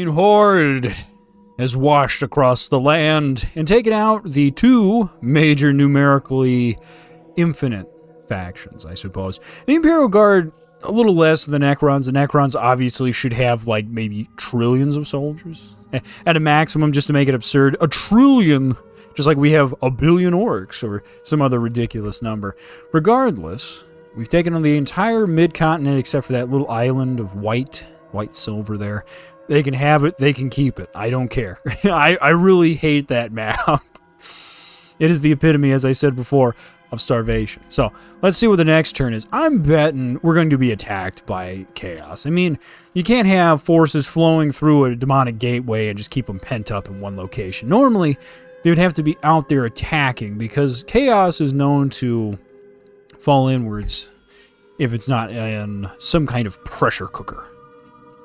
Horde has washed across the land and taken out the two major numerically infinite factions, I suppose. The Imperial Guard, a little less than the Necrons. The Necrons obviously should have, like, maybe trillions of soldiers. At a maximum, just to make it absurd, a trillion, just like we have a billion orcs or some other ridiculous number. Regardless, we've taken on the entire mid-continent except for that little island of white silver there. They can have it, they can keep it. I don't care. I really hate that map. It is the epitome, as I said before, of starvation. So, let's see what the next turn is. I'm betting we're going to be attacked by chaos. I mean, you can't have forces flowing through a demonic gateway and just keep them pent up in one location. Normally, they would have to be out there attacking because chaos is known to fall inwards if it's not in some kind of pressure cooker.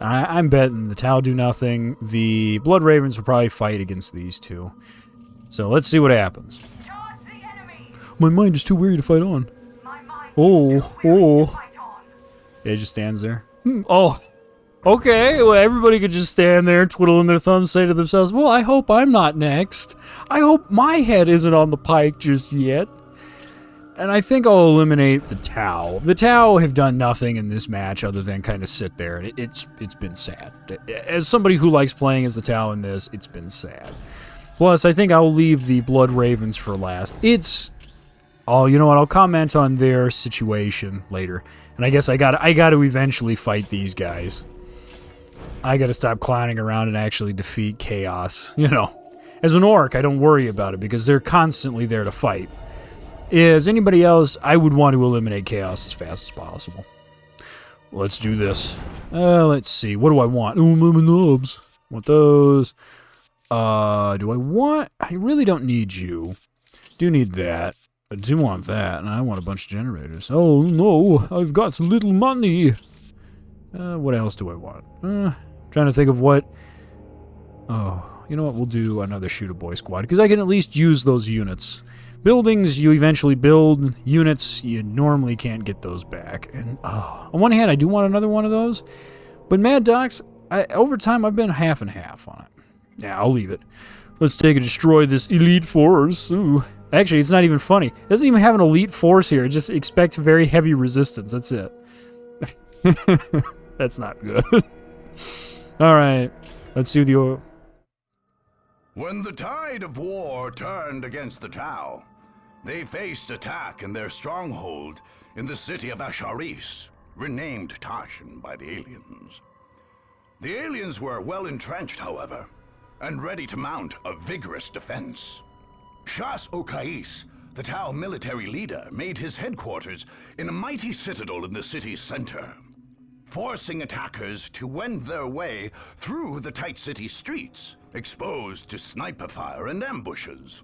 I'm betting the Tau do nothing. The Blood Ravens will probably fight against these two. So let's see what happens. My mind is too weary to fight on. Oh. It just stands there. Oh. Okay, well, everybody could just stand there, twiddling their thumbs, say to themselves, well, I hope I'm not next. I hope my head isn't on the pike just yet. And I think I'll eliminate the Tau. The Tau have done nothing in this match other than kind of sit there, and it's been sad. As somebody who likes playing as the Tau in this, it's been sad. Plus, I think I'll leave the Blood Ravens for last. Oh, you know what? I'll comment on their situation later. And I guess I got to eventually fight these guys. I got to stop clowning around and actually defeat chaos. You know, as an orc, I don't worry about it because they're constantly there to fight. As anybody else, I would want to eliminate chaos as fast as possible. Let's do this. Let's see. What do I want? Oh, my nubs. Want those. Do I want... I really don't need you. Do need that. I do want that, and I want a bunch of generators. Oh, no. I've got little money. What else do I want? Trying to think of what... Oh, you know what? We'll do another Shooter Boy Squad, because I can at least use those units. Buildings, you eventually build. Units, you normally can't get those back. And on one hand, I do want another one of those. But Mad Docs, over time, I've been half and half on it. Yeah, I'll leave it. Let's take and destroy this elite force. Ooh. Actually, it's not even funny. It doesn't even have an elite force here. It just expects very heavy resistance. That's it. That's not good. Alright. Let's see the... When the tide of war turned against the Tau, they faced attack in their stronghold in the city of Asharis, renamed Tashin by the aliens. The aliens were well entrenched, however, and ready to mount a vigorous defense. Shas Okais, the Tau military leader, made his headquarters in a mighty citadel in the city's center, forcing attackers to wend their way through the tight city streets, exposed to sniper fire and ambushes.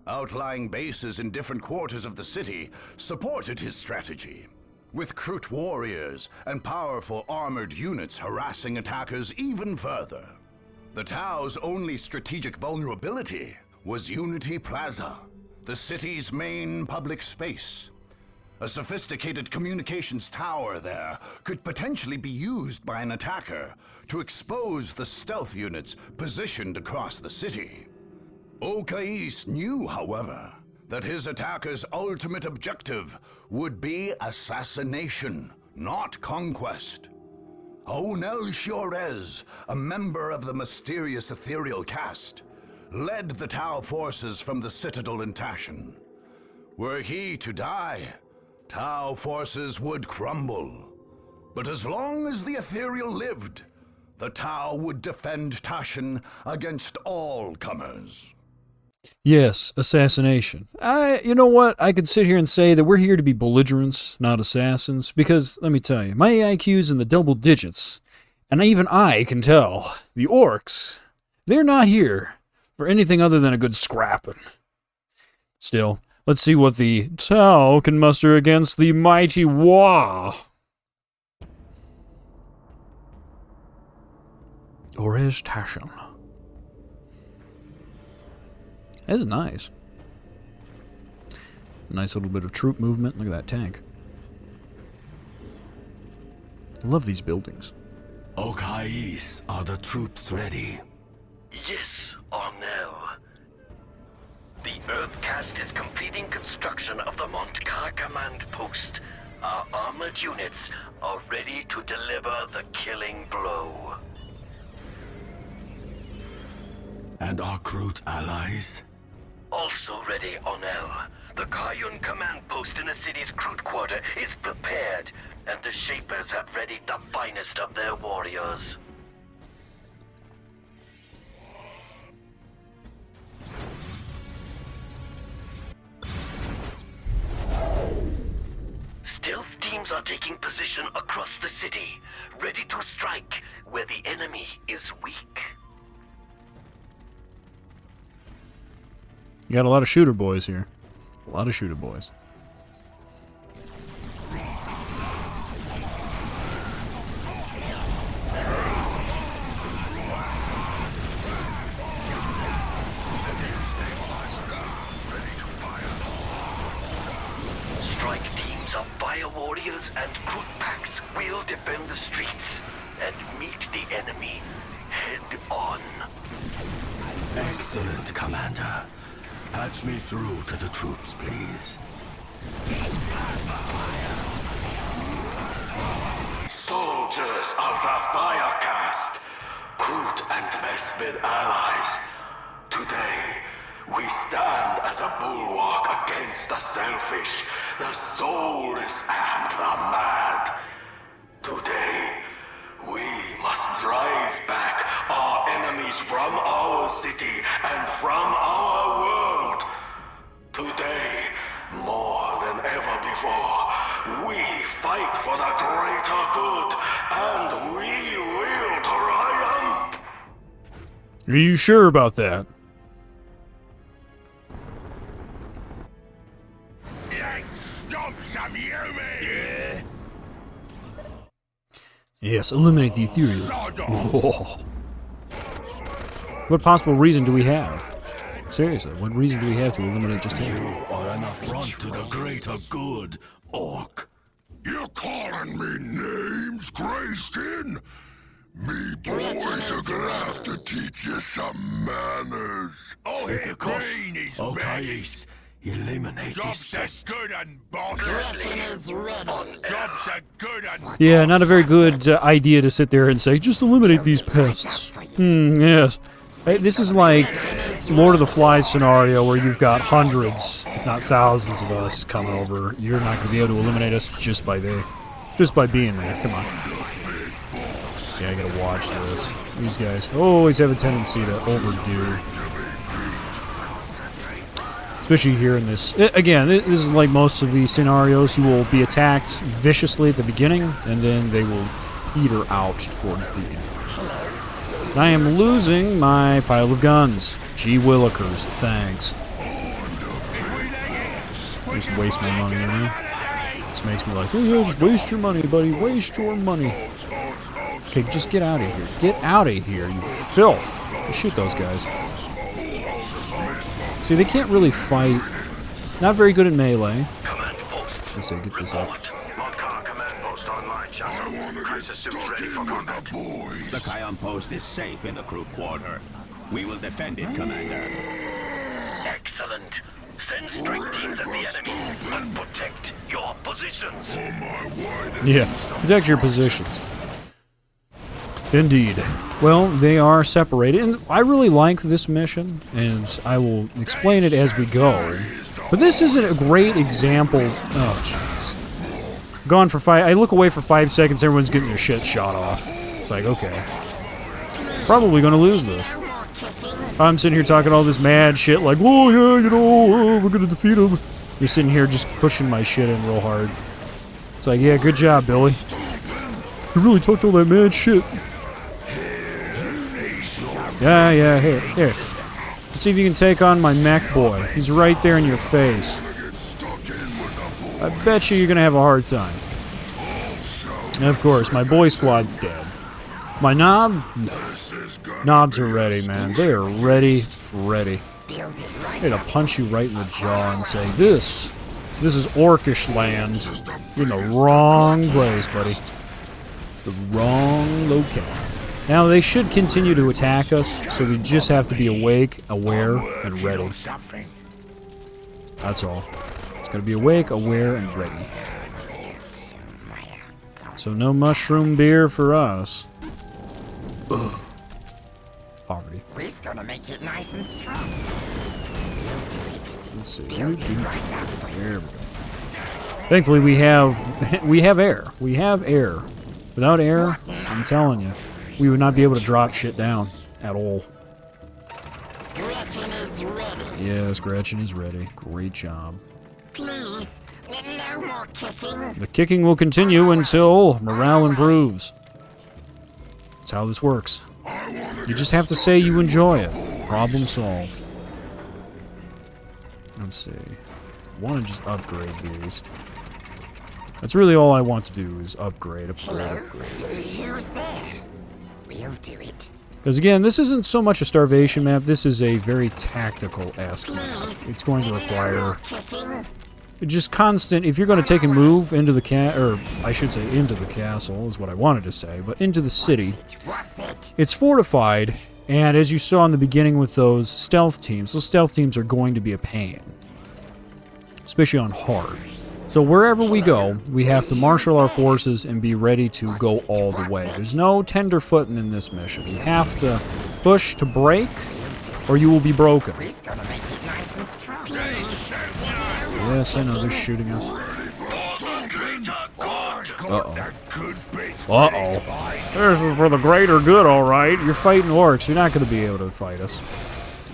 Outlying bases in different quarters of the city supported his strategy, with Krut warriors and powerful armored units harassing attackers even further. The Tau's only strategic vulnerability was Unity Plaza, the city's main public space. A sophisticated communications tower there could potentially be used by an attacker to expose the stealth units positioned across the city. Okais knew, however, that his attacker's ultimate objective would be assassination, not conquest. Onel Shorez, a member of the mysterious ethereal caste, led the Tau forces from the citadel in Tashin. Were he to die, Tau forces would crumble. But as long as the ethereal lived, the Tau would defend Tashin against all comers. Yes, assassination. You know what? I could sit here and say that we're here to be belligerents, not assassins, because, let me tell you, my IQ's in the double digits, and even I can tell, the orcs, they're not here for anything other than a good scrapping. Still, let's see what the Tau can muster against the mighty Wa. Or is Tashin? That's nice. Nice little bit of troop movement. Look at that tank. I love these buildings. Okais, are the troops ready? Yes, Arnell. The Earthcast is completing construction of the Montcar command post. Our armored units are ready to deliver the killing blow. And our Kroot allies? Also ready, Arnell. The Kayun command post in the city's Kroot quarter is prepared, and the Shapers have readied the finest of their warriors. Stealth teams are taking position across the city, ready to strike where the enemy is weak. You got a lot of shooter boys here. A lot of shooter boys. Strike teams of fire warriors and Kroot packs will defend the streets and meet the enemy head on. Excellent, Commander. Patch me through to the troops, please. Soldiers of the Firecast, Kroot and Vespid allies, today we stand as a bulwark against the selfish, the soulless, and the mad. Today, we must drive back our enemies from our city and from our world. Today, more than ever before, we fight for the greater good, and we will triumph. Are you sure about that? Stop some humans! Yes, eliminate the ethereal. Oh. What possible reason do we have? Seriously, what reason do we have to eliminate just him? You are an affront to the greater good, Orc. You're calling me names, Grayskin? Me boys are gonna have to teach you some manners. Oh, hey, green is ready. Okais, eliminate Jobs this are good and bossy. Jobs are good and Yeah, not a very good idea to sit there and say, just eliminate these pests. Yes. Hey, this is like Lord of the Flies scenario where you've got hundreds, if not thousands of us coming over. You're not going to be able to eliminate us just by being there. Come on. Yeah, I gotta watch this. These guys always have a tendency to overdo. Especially here in this. Again, this is like most of these scenarios. You will be attacked viciously at the beginning, and then they will peter out towards the end. And I am losing my pile of guns. Gee willikers, thanks. Just waste my money, you know? This makes me like, oh yeah, just waste your money, buddy. Waste your money. Okay, just get out of here. Get out of here, you filth. Shoot those guys. See, they can't really fight. Not very good at melee. Let's see, get this up. The Kion post is safe in the Kroot quarter. We will defend it, Commander. Excellent. Send strike teams at the enemy and protect your positions. Yeah, protect your positions. Indeed. Well, they are separated, and I really like this mission, and I will explain it as we go. But this isn't a great example. Oh, jeez. Gone for 5. I look away for 5 seconds. Everyone's getting their shit shot off. It's like, okay, probably gonna lose this. I'm sitting here talking all this mad shit, like, oh yeah, you know, we're gonna defeat him. You're sitting here just pushing my shit in real hard. It's like, yeah, good job, Billy. You really talked all that mad shit. Yeah, here. Let's see if you can take on my mech boy. He's right there in your face. I bet you're gonna have a hard time. And of course, my boy squad dead. My knob? No. Knobs are ready, man. They are ready. I'm gonna punch you right in the jaw and say, this is Orcish land. You're in the wrong place, buddy. The wrong locale. Now, they should continue to attack us, so we just have to be awake, aware, and ready. That's all. It's gotta be awake, aware, and ready. So no mushroom beer for us. Ugh. Poverty. We're gonna make it nice and strong. We'll do it. Let's see. Build it right up. There we go. Thankfully, we have air. We have air. Without air, I'm telling you, we would not be able to drop shit down at all. Gretchen is ready. Yes, Gretchen is ready. Great job. Please, no more kicking. The kicking will continue until morale improves. That's how this works. You just have to say you enjoy it. Problem solved. Let's see. I want to just upgrade these. That's really all I want to do is upgrade. Who's there? We'll do it. Because again, this isn't so much a starvation map, this is a very tactical-esque map. It's going to require just constant, if you're going to take a move into the into the castle is what I wanted to say, but into the city. It's fortified, and as you saw in the beginning with those stealth teams are going to be a pain. Especially on hard. So wherever we go, we have to marshal our forces and be ready to go all the way. There's no tenderfooting in this mission. You have to push to break, or you will be broken. We're gonna make it nice and strong. Yes, I know, they're shooting us. Uh-oh. Uh-oh. This is for the greater good, alright. You're fighting orcs. You're not going to be able to fight us.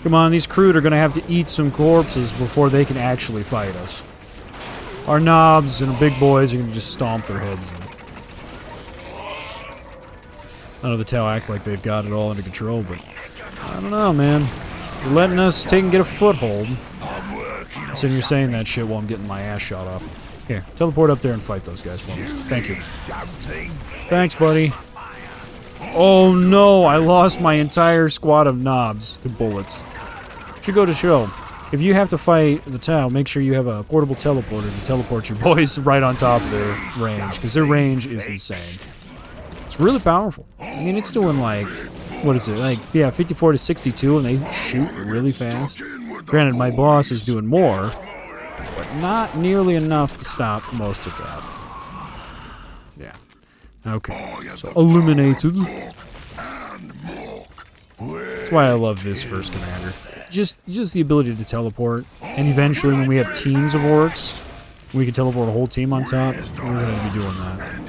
Come on, these crew are going to have to eat some corpses before they can actually fight us. Our knobs and big boys are going to just stomp their heads in. I know the Tau act like they've got it all under control, but I don't know, man. You're letting us take and get a foothold. So you're saying that shit while I'm getting my ass shot off. Here, teleport up there and fight those guys for me. Thank you. Thanks, buddy. Oh no, I lost my entire squad of knobs to bullets. Should go to show. If you have to fight the Tau, make sure you have a portable teleporter to teleport your boys right on top of their range, because their range is insane. It's really powerful. I mean, it's doing like, what is it, like, yeah, 54 to 62, and they shoot really fast. Granted, my boss is doing more, but not nearly enough to stop most of that. Yeah. Okay. So, eliminated. That's why I love this first commander. Just the ability to teleport, and eventually when we have teams of orcs, we can teleport a whole team on top. We're going to be doing that.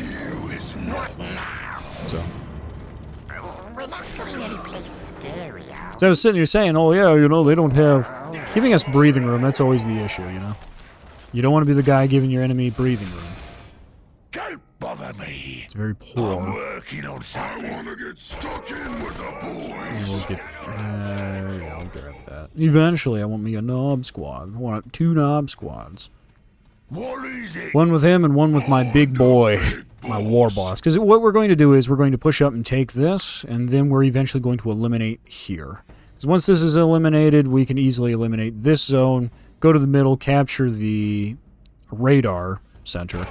So. We're not going anyplace scary. So I was sitting here saying, oh yeah, you know, they don't have... Giving us breathing room, that's always the issue, you know? You don't want to be the guy giving your enemy breathing room. Don't bother me. It's very poor. I'm working on something. I want to get stuck in with the boys. And we'll get... yeah, I'll grab that. Eventually, I want me a knob squad. I want 2 knob squads. What is it? One with him and one with my big boy, my war boss. Because what we're going to do is we're going to push up and take this, and then we're eventually going to eliminate here. Because once this is eliminated, we can easily eliminate this zone, go to the middle, capture the radar center.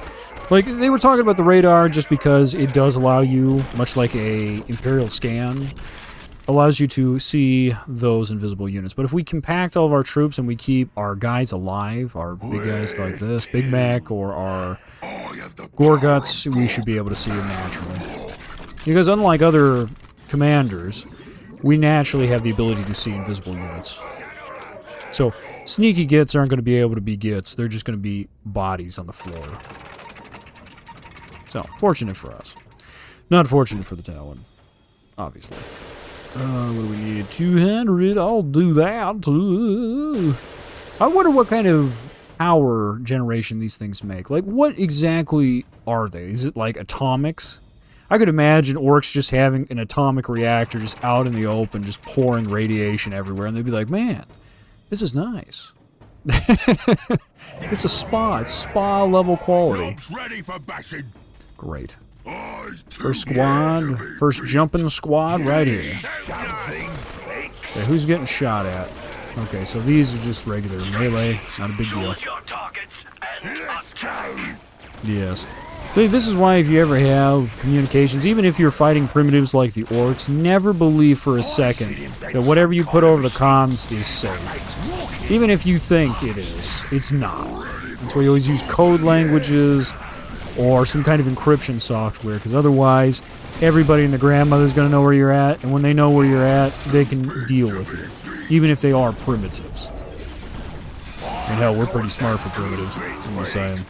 Like, they were talking about the radar just because it does allow you, much like a Imperial scan, allows you to see those invisible units. But if we compact all of our troops and we keep our guys alive, our big guys like this, Big Mac, or our Gorguts, we should be able to see them naturally. Because unlike other commanders, we naturally have the ability to see invisible units. So, sneaky gits aren't going to be able to be gits. They're just going to be bodies on the floor. So, fortunate for us. Not fortunate for the Talon, obviously. What do we need? 200. I'll do that. I wonder what kind of power generation these things make. Like, what exactly are they? Is it like atomics? I could imagine orcs just having an atomic reactor just out in the open, just pouring radiation everywhere, and they'd be like, man, this is nice. It's a spa. It's spa-level quality. Ready for bashing. Great. First squad, first jumping squad right here. Okay, who's getting shot at? Okay, so these are just regular melee, not a big deal. Choose your targets and attack. Yes. This is why if you ever have communications, even if you're fighting primitives like the orcs, never believe for a second that whatever you put over the comms is safe. Even if you think it is, it's not. That's why you always use code languages or some kind of encryption software, because otherwise everybody and the grandmother's going to know where you're at, and when they know where you're at, they can deal with you, even if they are primitives. And hell, we're pretty smart for primitives, I'm just saying.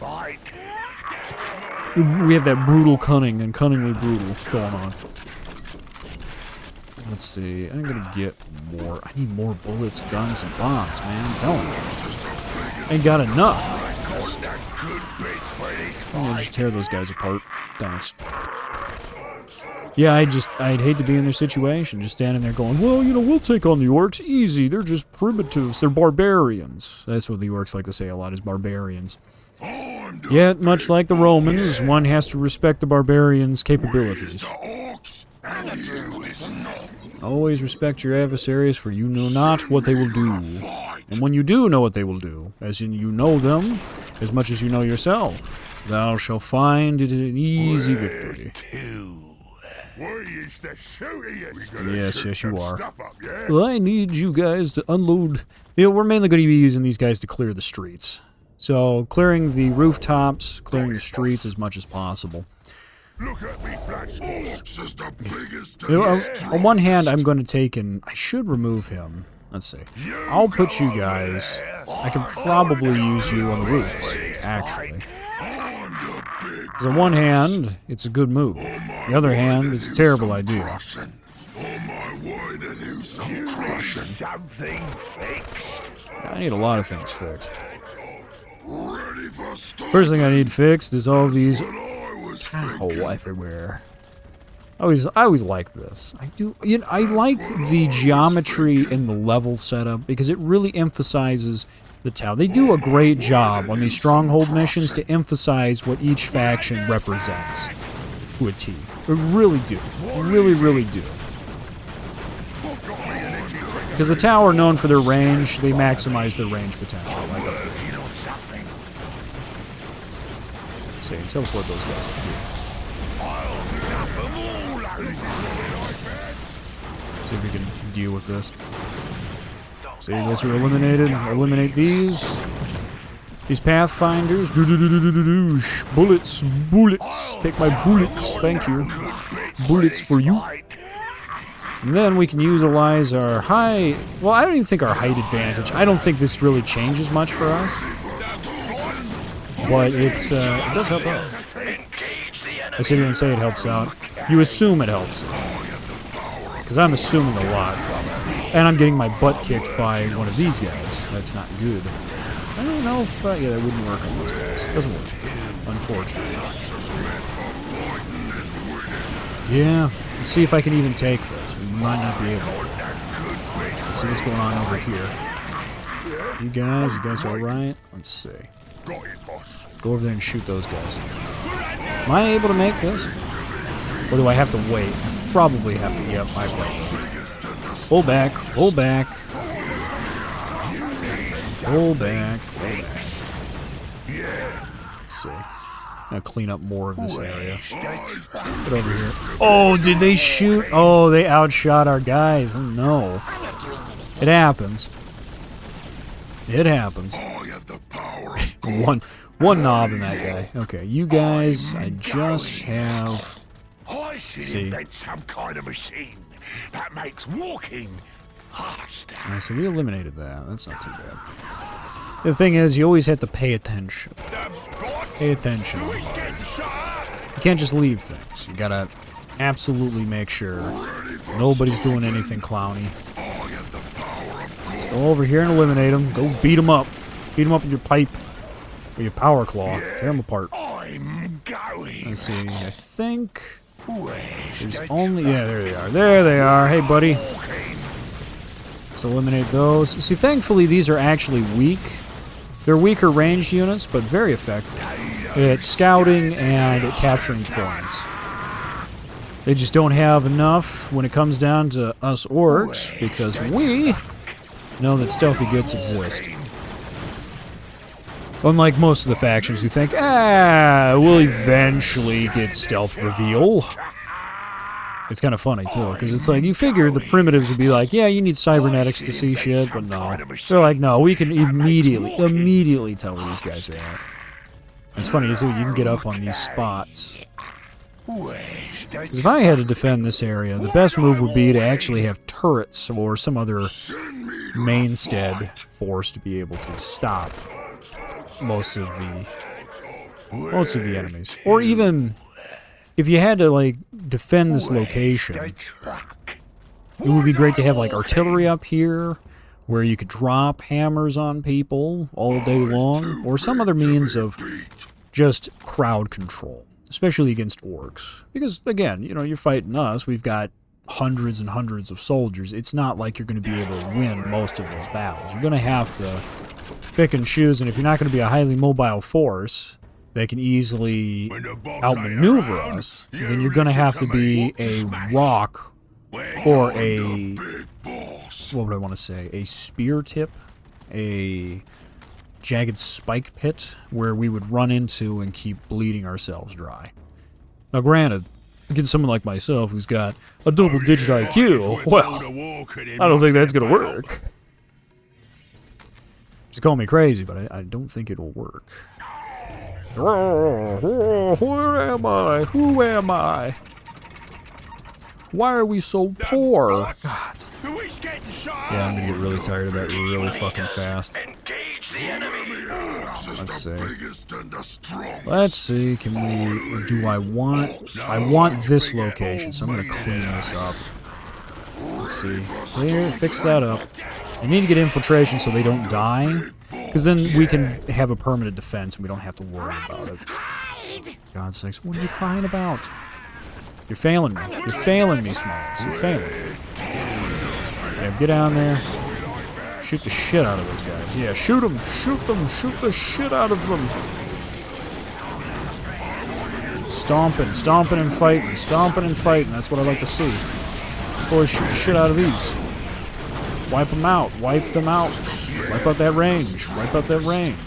We have that brutal cunning and cunningly brutal going on. Let's see, I'm gonna get more. I need more bullets, guns, and bombs, man. I'm telling you. Ain't got enough. I'm gonna just tear those guys apart. Thanks. Yeah, I'd hate to be in their situation, just standing there going, well, you know, we'll take on the orcs easy. They're just primitives. They're barbarians. That's what the orcs like to say a lot, is barbarians. Yet, much like the Romans, one has to respect the barbarians' capabilities. Always respect your adversaries, for you know not what they will do. And when you do know what they will do, as in you know them as much as you know yourself, thou shalt find it an easy victory. Yes, you are. Well, I need you guys to unload. You know, we're mainly going to be using these guys to clear the streets. So, clearing the rooftops, clearing the streets as much as possible. Look at me, Flashbox is the biggest. You know, on one hand, I'm going to take and I should remove him. Let's see. I'll put you guys. I can probably use you on the roofs, actually. Because on one hand, it's a good move. The other hand, it's a terrible idea. I need a lot of things fixed. First thing I need fixed is all these everywhere. I always like this. I do. You know, I like the geometry in the level setup because it really emphasizes the town. They do a great job on these stronghold missions to emphasize what each faction represents to a T. They really do. Really, really do. Because the tower, known for their range, they maximize their range potential. Like let's see, teleport those guys up here. See if we can deal with this. See, those are eliminated. Eliminate these. These pathfinders. Bullets. Bullets. Take my bullets. Thank you. Bullets for you. And then we can utilize our high... Well, I don't even think our height advantage. I don't think this really changes much for us. But it does help out. I sit here and say it helps out. You assume it helps. Because I'm assuming a lot. And I'm getting my butt kicked by one of these guys. That's not good. I don't know if... yeah, that wouldn't work on those guys. It doesn't work. Unfortunately. Yeah. Let's see if I can even take this. We might not be able to. Let's see what's going on over here. You guys alright? Let's see. Go over there and shoot those guys. Am I able to make this? Or do I have to wait? I probably have to. Yep, I will. Pull back. Pull back. Pull back. Pull back. Let's see. I'm gonna clean up more of this area. Get over here. Oh, did they shoot? Oh, they outshot our guys. Oh, no. It happens. It happens. One knob in that guy. Okay, you guys, I just have... I should invent some kind of machine that makes walking faster. Alright, so we eliminated that. That's not too bad. The thing is, you always have to pay attention. Pay attention. You can't just leave things. You gotta absolutely make sure nobody's doing anything clowny. Let's go over here and eliminate them. Go beat them up. Beat them up with your pipe. Or your power claw. Tear them apart. Let's see. I think there's only... Yeah, there they are. There they are. Hey, buddy. Let's eliminate those. See, thankfully, these are actually weak. They're weaker ranged units, but very effective at scouting and at capturing points. They just don't have enough when it comes down to us orcs, because we know that stealthy gits exist. Unlike most of the factions, you think, we'll eventually get stealth reveal. It's kind of funny, too, because it's like, you figure the primitives would be like, yeah, you need cybernetics to see shit, but no. They're like, no, we can immediately tell where these guys are at. It's funny, too, you can get up on these spots. Because if I had to defend this area, the best move would be to actually have turrets or some other mainstead force to be able to stop most of the enemies. Or even if you had to like defend this location, it would be great to have like artillery up here where you could drop hammers on people all day long, or some other means of just crowd control, especially against orcs. Because again, you know, you're fighting us, we've got hundreds and hundreds of soldiers. It's not like you're going to be able to win most of those battles. You're going to have to pick and choose, and if you're not going to be a highly mobile force that can easily outmaneuver us, then you're going to have to be a rock or a, what would I want to say, a spear tip, a jagged spike pit where we would run into and keep bleeding ourselves dry. Now granted, against someone like myself who's got a double-digit IQ, well, I don't think that's going to work. Just call me crazy, but I don't think it'll work. Where am I? Who am I? Why are we so poor? God. Yeah, I'm gonna get really tired of that really fucking fast. Engage the enemy. Let's see. Let's see, can we... I want this location, so I'm gonna clean this up. Let's see. Clear, fix that up. I need to get infiltration so they don't die, because then we can have a permanent defense and we don't have to worry about it. God's sakes, what are you crying about? You're failing me. You're failing me, Smalls. You're failing me. Yeah, get down there. Shoot the shit out of those guys. Yeah, shoot them. Shoot them. Shoot the shit out of them. Stomping. Stomping and fighting. Stomping and fighting. That's what I like to see. Boys, shoot the shit out of these. Wipe them out. Wipe them out. Wipe out that range. Wipe out that range.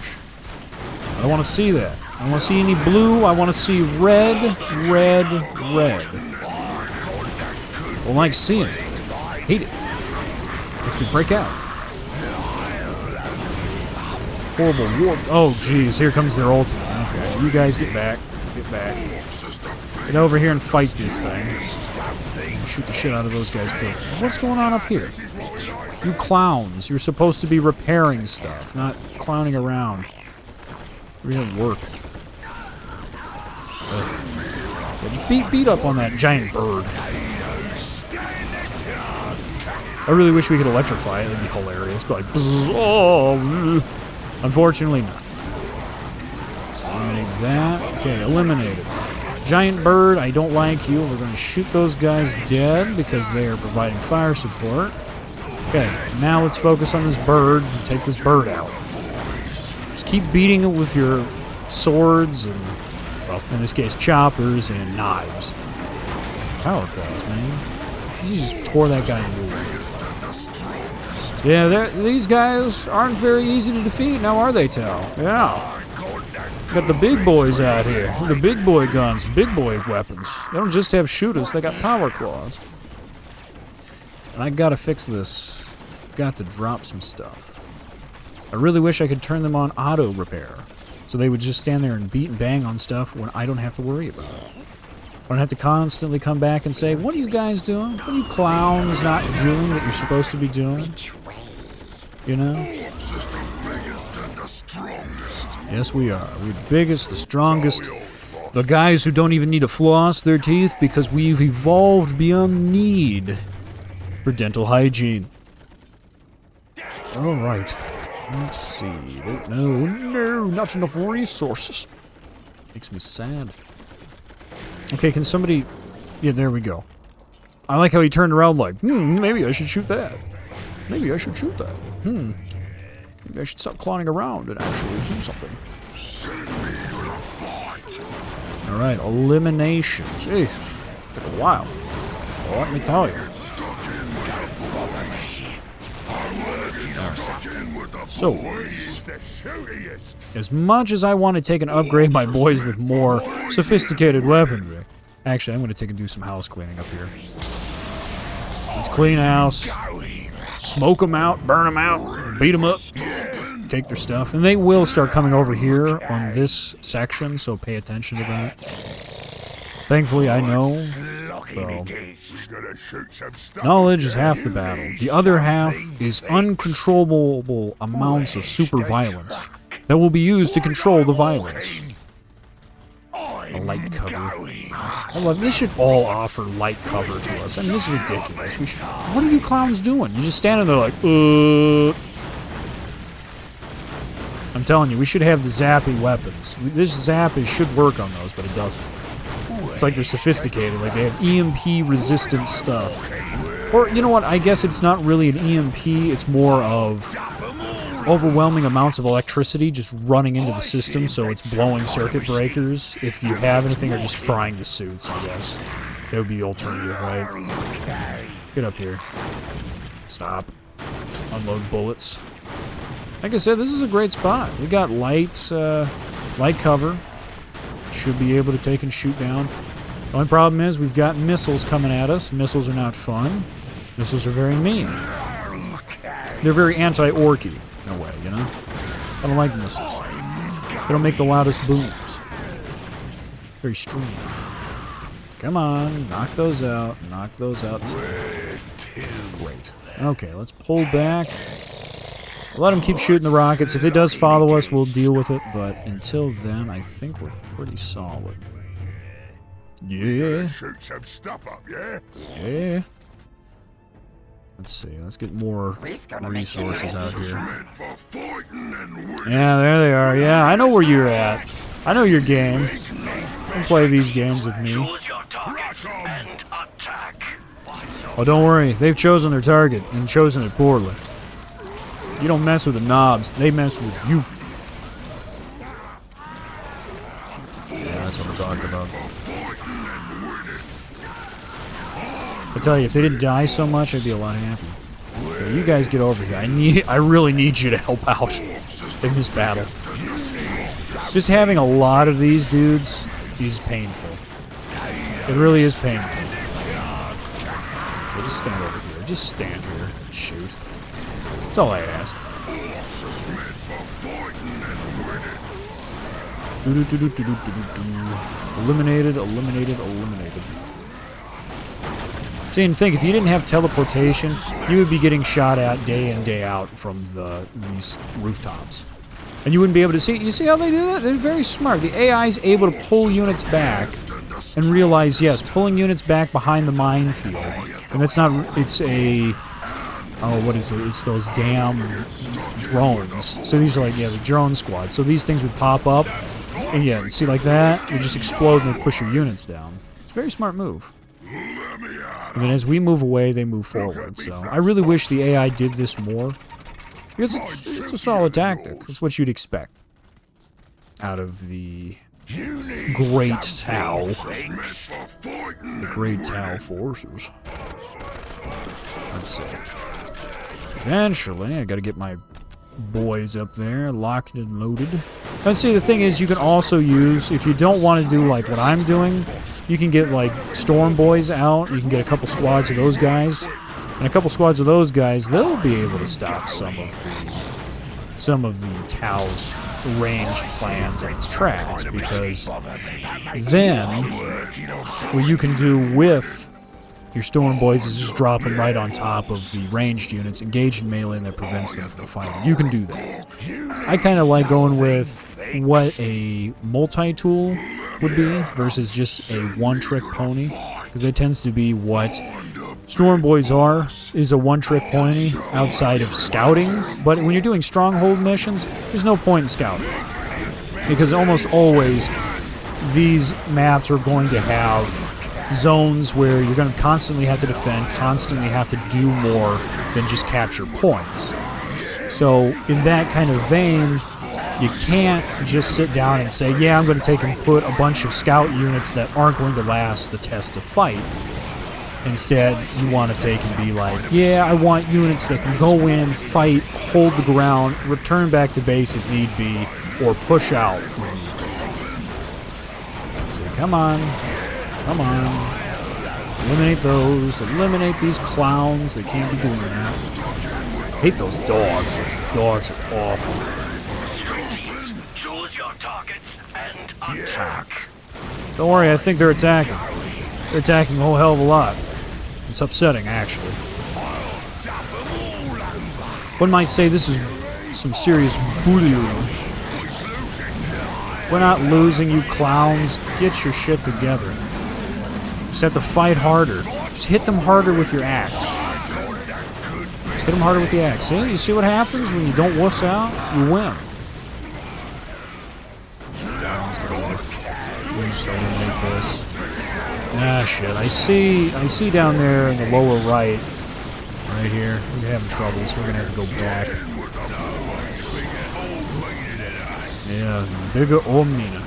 I don't want to see that. I don't want to see any blue. I want to see red, red, red. Don't like seeing it. I hate it. Makes me break out. Horrible war. Oh, jeez. Here comes their ultimate. Okay, you guys get back. Get back. Get over here and fight this thing. Shoot the shit out of those guys, too. What's going on up here? You clowns. You're supposed to be repairing stuff, not clowning around. It didn't work. Yeah, beat up on that giant bird. I really wish we could electrify it. It'd be hilarious. But like, oh, unfortunately not. Let's eliminate that. Okay, eliminated. Giant bird, I don't like you. We're going to shoot those guys dead because they are providing fire support. Okay, now let's focus on this bird and take this bird out. Just keep beating it with your swords and, well, in this case, choppers and knives. Power claws, man. You just tore that guy in half. Yeah, these guys aren't very easy to defeat, now are they, Tal? Yeah. Got the big boys out here. The big boy guns, big boy weapons. They don't just have shooters, they got power claws. And I gotta fix this. Got to drop some stuff. I really wish I could turn them on auto repair, so they would just stand there and beat and bang on stuff when I don't have to worry about it. I don't have to constantly come back and say, what are you guys doing? What are you clowns not doing what you're supposed to be doing? You know? Yes, we are. We're the biggest, the strongest, the guys who don't even need to floss their teeth because we've evolved beyond the need for dental hygiene. Alright. Let's see. No, not enough resources. Makes me sad. Okay, can somebody... Yeah, there we go. I like how he turned around like, maybe I should shoot that. Maybe I should shoot that. Maybe I should stop clowning around and actually do something. Alright, elimination. Jeez. Took a while. Well, let me tell you. So, the shootiest. As much as I want to take and upgrade my boys with more sophisticated weaponry. Actually, I'm going to take and do some house cleaning up here. Let's clean house. Smoke them out, burn them out, beat them up, take their stuff. And they will start coming over here on this section, so pay attention to that. Thankfully, I know. So, knowledge is half the battle. The other half is uncontrollable amounts of super violence that will be used to control the violence. A light cover. I love this. Should all offer light cover to us. I mean, this is ridiculous. What are you clowns doing? You're just standing there like, I'm telling you, we should have the zappy weapons. This zappy should work on those, but it doesn't. It's like they're sophisticated, like they have EMP resistant stuff. Or, you know what, I guess it's not really an EMP, it's more of overwhelming amounts of electricity just running into the system, so it's blowing circuit breakers, if you have anything, or just frying the suits, I guess. That would be the alternative, right? Get up here. Stop. Just unload bullets. Like I said, this is a great spot. We got light cover. Should be able to take and shoot down. The only problem is we've got missiles coming at us. Missiles are not fun. Missiles are very mean. They're very anti-orky, in a way, you know? I don't like missiles. They don't make the loudest booms. Very stream. Come on, knock those out. Knock those out. Great. Okay, let's pull back. Let them keep shooting the rockets. If it does follow us, we'll deal with it. But until then, I think we're pretty solid. Yeah. Shoot some stuff up, yeah? Yeah. Let's see. Let's get more resources out here. Yeah, there they are. Yeah, I know where you're at. I know your game. Don't play these games with me. Oh, don't worry. They've chosen their target and chosen it poorly. You don't mess with the knobs, they mess with you. Yeah, that's what I'm talking about. I tell you, if they didn't die so much, I'd be a lot happier. Okay, you guys get over here. I really need you to help out in this battle. Just having a lot of these dudes is painful. It really is painful. Okay, just stand over here. Just stand here and shoot. That's all I ask. Eliminated, eliminated, eliminated. See, and think, if you didn't have teleportation, you would be getting shot at day in, day out from these rooftops. And you wouldn't be able to see it. You see how they do that? They're very smart. The AI is able to pull units back and realize, yes, pulling units back behind the minefield. And that's not, it's a... Oh, what is it? It's those damn drones. So these are like, yeah, the drone squad. So these things would pop up, and yeah, see like that, you just explode and they push your units down. It's a very smart move. And then as we move away, they move forward. So I really wish the AI did this more, because it's a solid tactic. It's what you'd expect out of the Great Tau. The Great Tau forces. Let's see. Eventually, I gotta get my boys up there, locked and loaded. And see, the thing is, you can also use, if you don't want to do like what I'm doing, you can get like storm boys out, you can get a couple squads of those guys, and a couple squads of those guys, they'll be able to stop some of the Tau's ranged plans in its tracks, because then what you can do with your Storm Boys is just drop them right on top of the ranged units, engage in melee, and that prevents them from fighting. You can do that. I kind of like going with what a multi-tool would be versus just a one-trick pony, because that tends to be what Storm Boys are, is a one-trick pony outside of scouting. But when you're doing stronghold missions, there's no point in scouting, because almost always these maps are going to have zones where you're going to constantly have to defend, constantly have to do more than just capture points. So in that kind of vein, you can't just sit down and say, yeah, I'm going to take and put a bunch of scout units that aren't going to last the test of fight Instead, you want to take and be like, yeah, I want units that can go in, fight, hold the ground, return back to base if need be, or push out. Let's see, come on. Come on. Eliminate those. Eliminate these clowns. They can't be doing that. I hate those dogs. Those dogs are awful. Choose your targets and Attack. Don't worry, I think they're attacking. They're attacking a whole hell of a lot. It's upsetting, actually. One might say this is some serious bullying. We're not losing, you clowns. Get your shit together. Just have to fight harder. Just hit them harder with your axe. Just hit them harder with the axe. See? You see what happens when you don't wuss out? You win. We just eliminate this. Ah, shit. I see down there in the lower right here. We're having troubles. We're gonna have to go back. Yeah, bigger Omnina.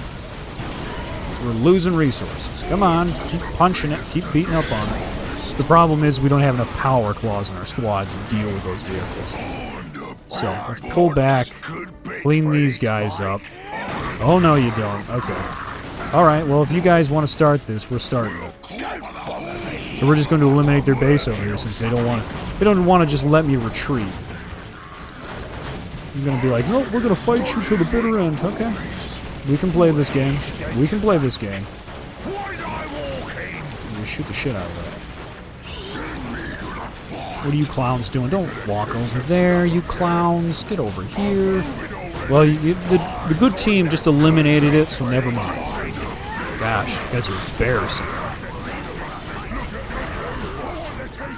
We're losing resources. Come on, keep punching it, keep beating up on it. The problem is we don't have enough power claws in our squad to deal with those vehicles. So, let's pull back, clean these guys up. Oh, no, you don't. Okay. Alright, well, if you guys want to start this, we're starting it. So we're just going to eliminate their base over here since they don't want to just let me retreat. You're going to be like, no, we're going to fight you to the bitter end. Okay. We can play this game. We can play this game. You shoot the shit out of that. What are you clowns doing? Don't walk over there, you clowns. Get over here. Well, the good team just eliminated it, so never mind. Gosh, you guys are embarrassing.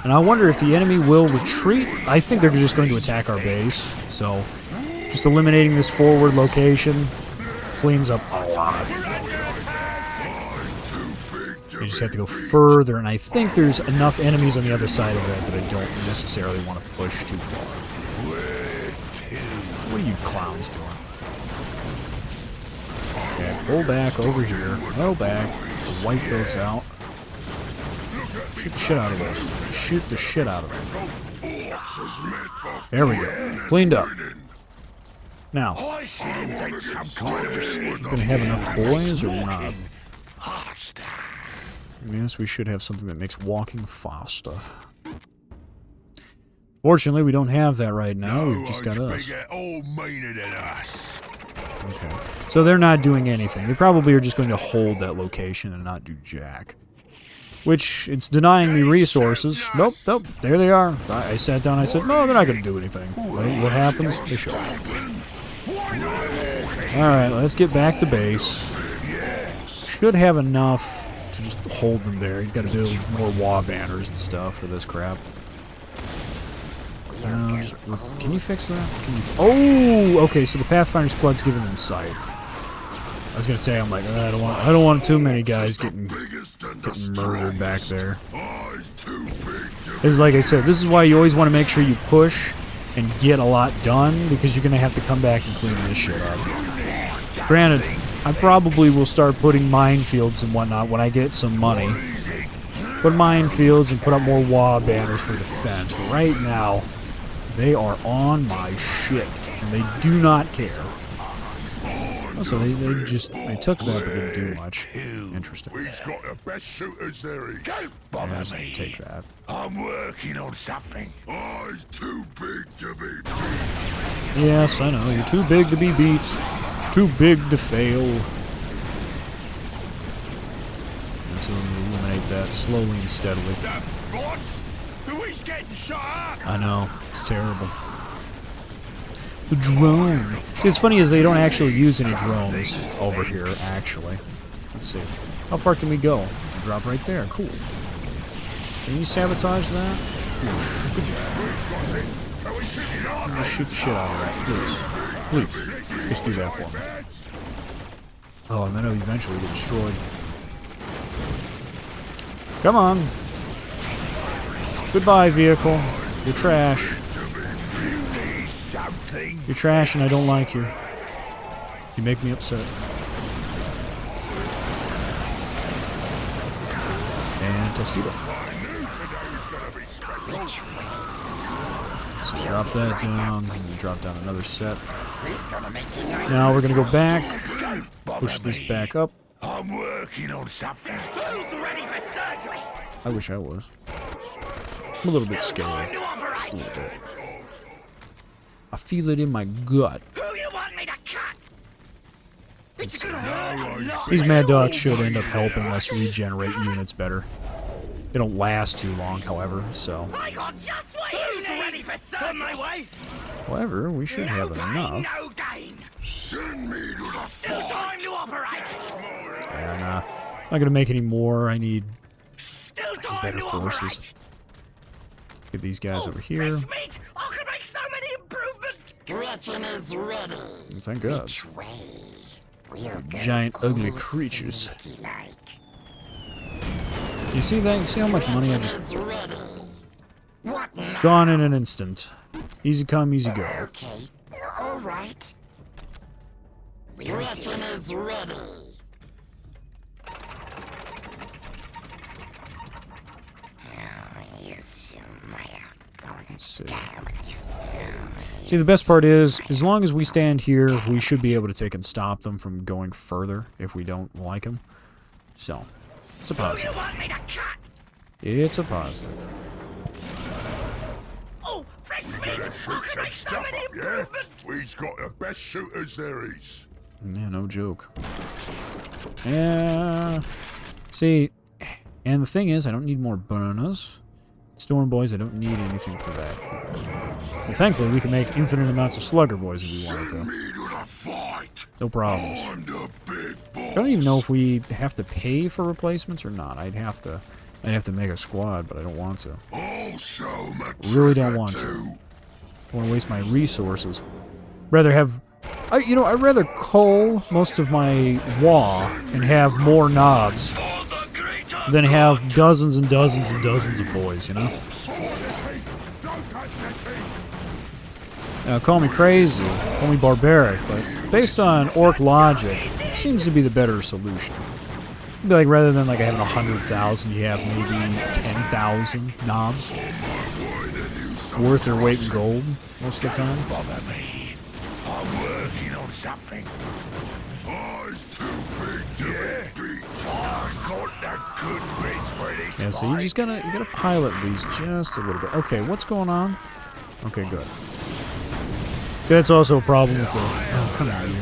And I wonder if the enemy will retreat. I think they're just going to attack our base. So, just eliminating this forward location cleans up a lot. You just have to go further, and I think there's enough enemies on the other side of that I don't necessarily want to push too far. What are you clowns doing? Okay, pull back over here. Go back. Wipe those out. Shoot the shit out of those. Shoot the shit out of them. There we go. Cleaned up. Now, are we gonna have enough boys or not? Yes, we should have something that makes walking faster. Fortunately, we don't have that right now. We've just got us. Okay. So they're not doing anything. They probably are just going to hold that location and not do jack. Which, it's denying me resources. Nope, nope, there they are. I sat down, I said, no, they're not going to do anything. Right? What happens? They show up. Alright, let's get back to base. Should have enough to just hold them there. You've got to build more wall banners and stuff for this crap. Can you fix that? Oh, okay. So the Pathfinder squad's giving them sight. I was gonna say, I'm like, I don't want too many guys getting murdered back there. It's like I said, this is why you always want to make sure you push and get a lot done, because you're gonna have to come back and clean this shit up. Granted, I probably will start putting minefields and whatnot when I get some money. Put minefields and put up more wall banners for defense, but right now, they are on my shit, and they do not care. Also, they took that, but didn't do much. Interesting. We've got the best shooters there is. Don't bother me. Take that. I'm working on something. It's too big to be beat. Yes, I know. You're too big to be beat. Too big to fail. And so we eliminate that slowly and steadily. I know. It's terrible. The drone. See, it's funny is they don't actually use any drones over here, actually. Let's see. How far can we go? Drop right there. Cool. Can you sabotage that? Good job. Just shoot the shit out of that, please. Please. Just do that for me. Oh, and then it'll eventually get destroyed. Come on. Goodbye, vehicle. You're trash. You're trash and I don't like you. You make me upset. And Tostido. Let's drop that down. And drop down another set. He's gonna make you nice. Now we're gonna go back. Don't bother Push this me. back up. I'm working on something. Who's ready for surgery? I wish I was. I'm a little bit scared. Time to operate. Just a little bit. I feel it in my gut. Who you want me to cut? It's gonna No, hurt a lot. These Mad Dogs should end up helping us regenerate units better. They don't last too long, however, so... I got just what you need. Ready for surgery? On my way. However, we should have No pain, enough. no gain. Send me to the Still time to operate. And, not gonna make any more. I need Still time better to forces. operate. Get these guys over Fresh here. meat. I can make so many improvements. Gretchen is ready. Thank God. Which way? We'll go Giant, ugly all creatures. sneaky-like. You see that? You see how much money I just... Is ready. What now? Gone in an instant. Easy come, easy go. Okay. All right. Gretchen is ready. Let's see. See, the best part is, as long as we stand here, we should be able to take and stop them from going further if we don't like them. So, it's a Who you positive. want me to cut? It's a positive. Oh, fresh meat. Let's I shoot can some make so stuff many up, yeah? improvements. We've got the best shooters there is. Yeah, no joke. Yeah. See, and the thing is, I don't need more bananas. Storm Boys, I don't need anything for that. And thankfully, we can make infinite amounts of Slugger Boys if we wanted Send to. me to the fight. No problems. I'm the big boss. I don't even know if we have to pay for replacements or not. I'd have to make a squad, but I don't want to. I'll show 'em a Really trick don't or want to. two. I want to waste my resources. Rather have, I'd rather cull most of my wah and have more knobs than have dozens and dozens and dozens of boys, you know? Don't touch the teeth. Now, call me crazy, call me barbaric, but based on orc logic, it seems to be the better solution. It'd be like, rather than like having 100,000, you have maybe 10,000 knobs. Worth their weight in gold most of the time. Bother me. I'm working on something. Eyes too big to be beat. I've got the good bits for this Yeah, so you just gotta pilot these just a little bit. Okay, what's going on? Okay, good. See, that's also a problem with the... Oh, come on, you.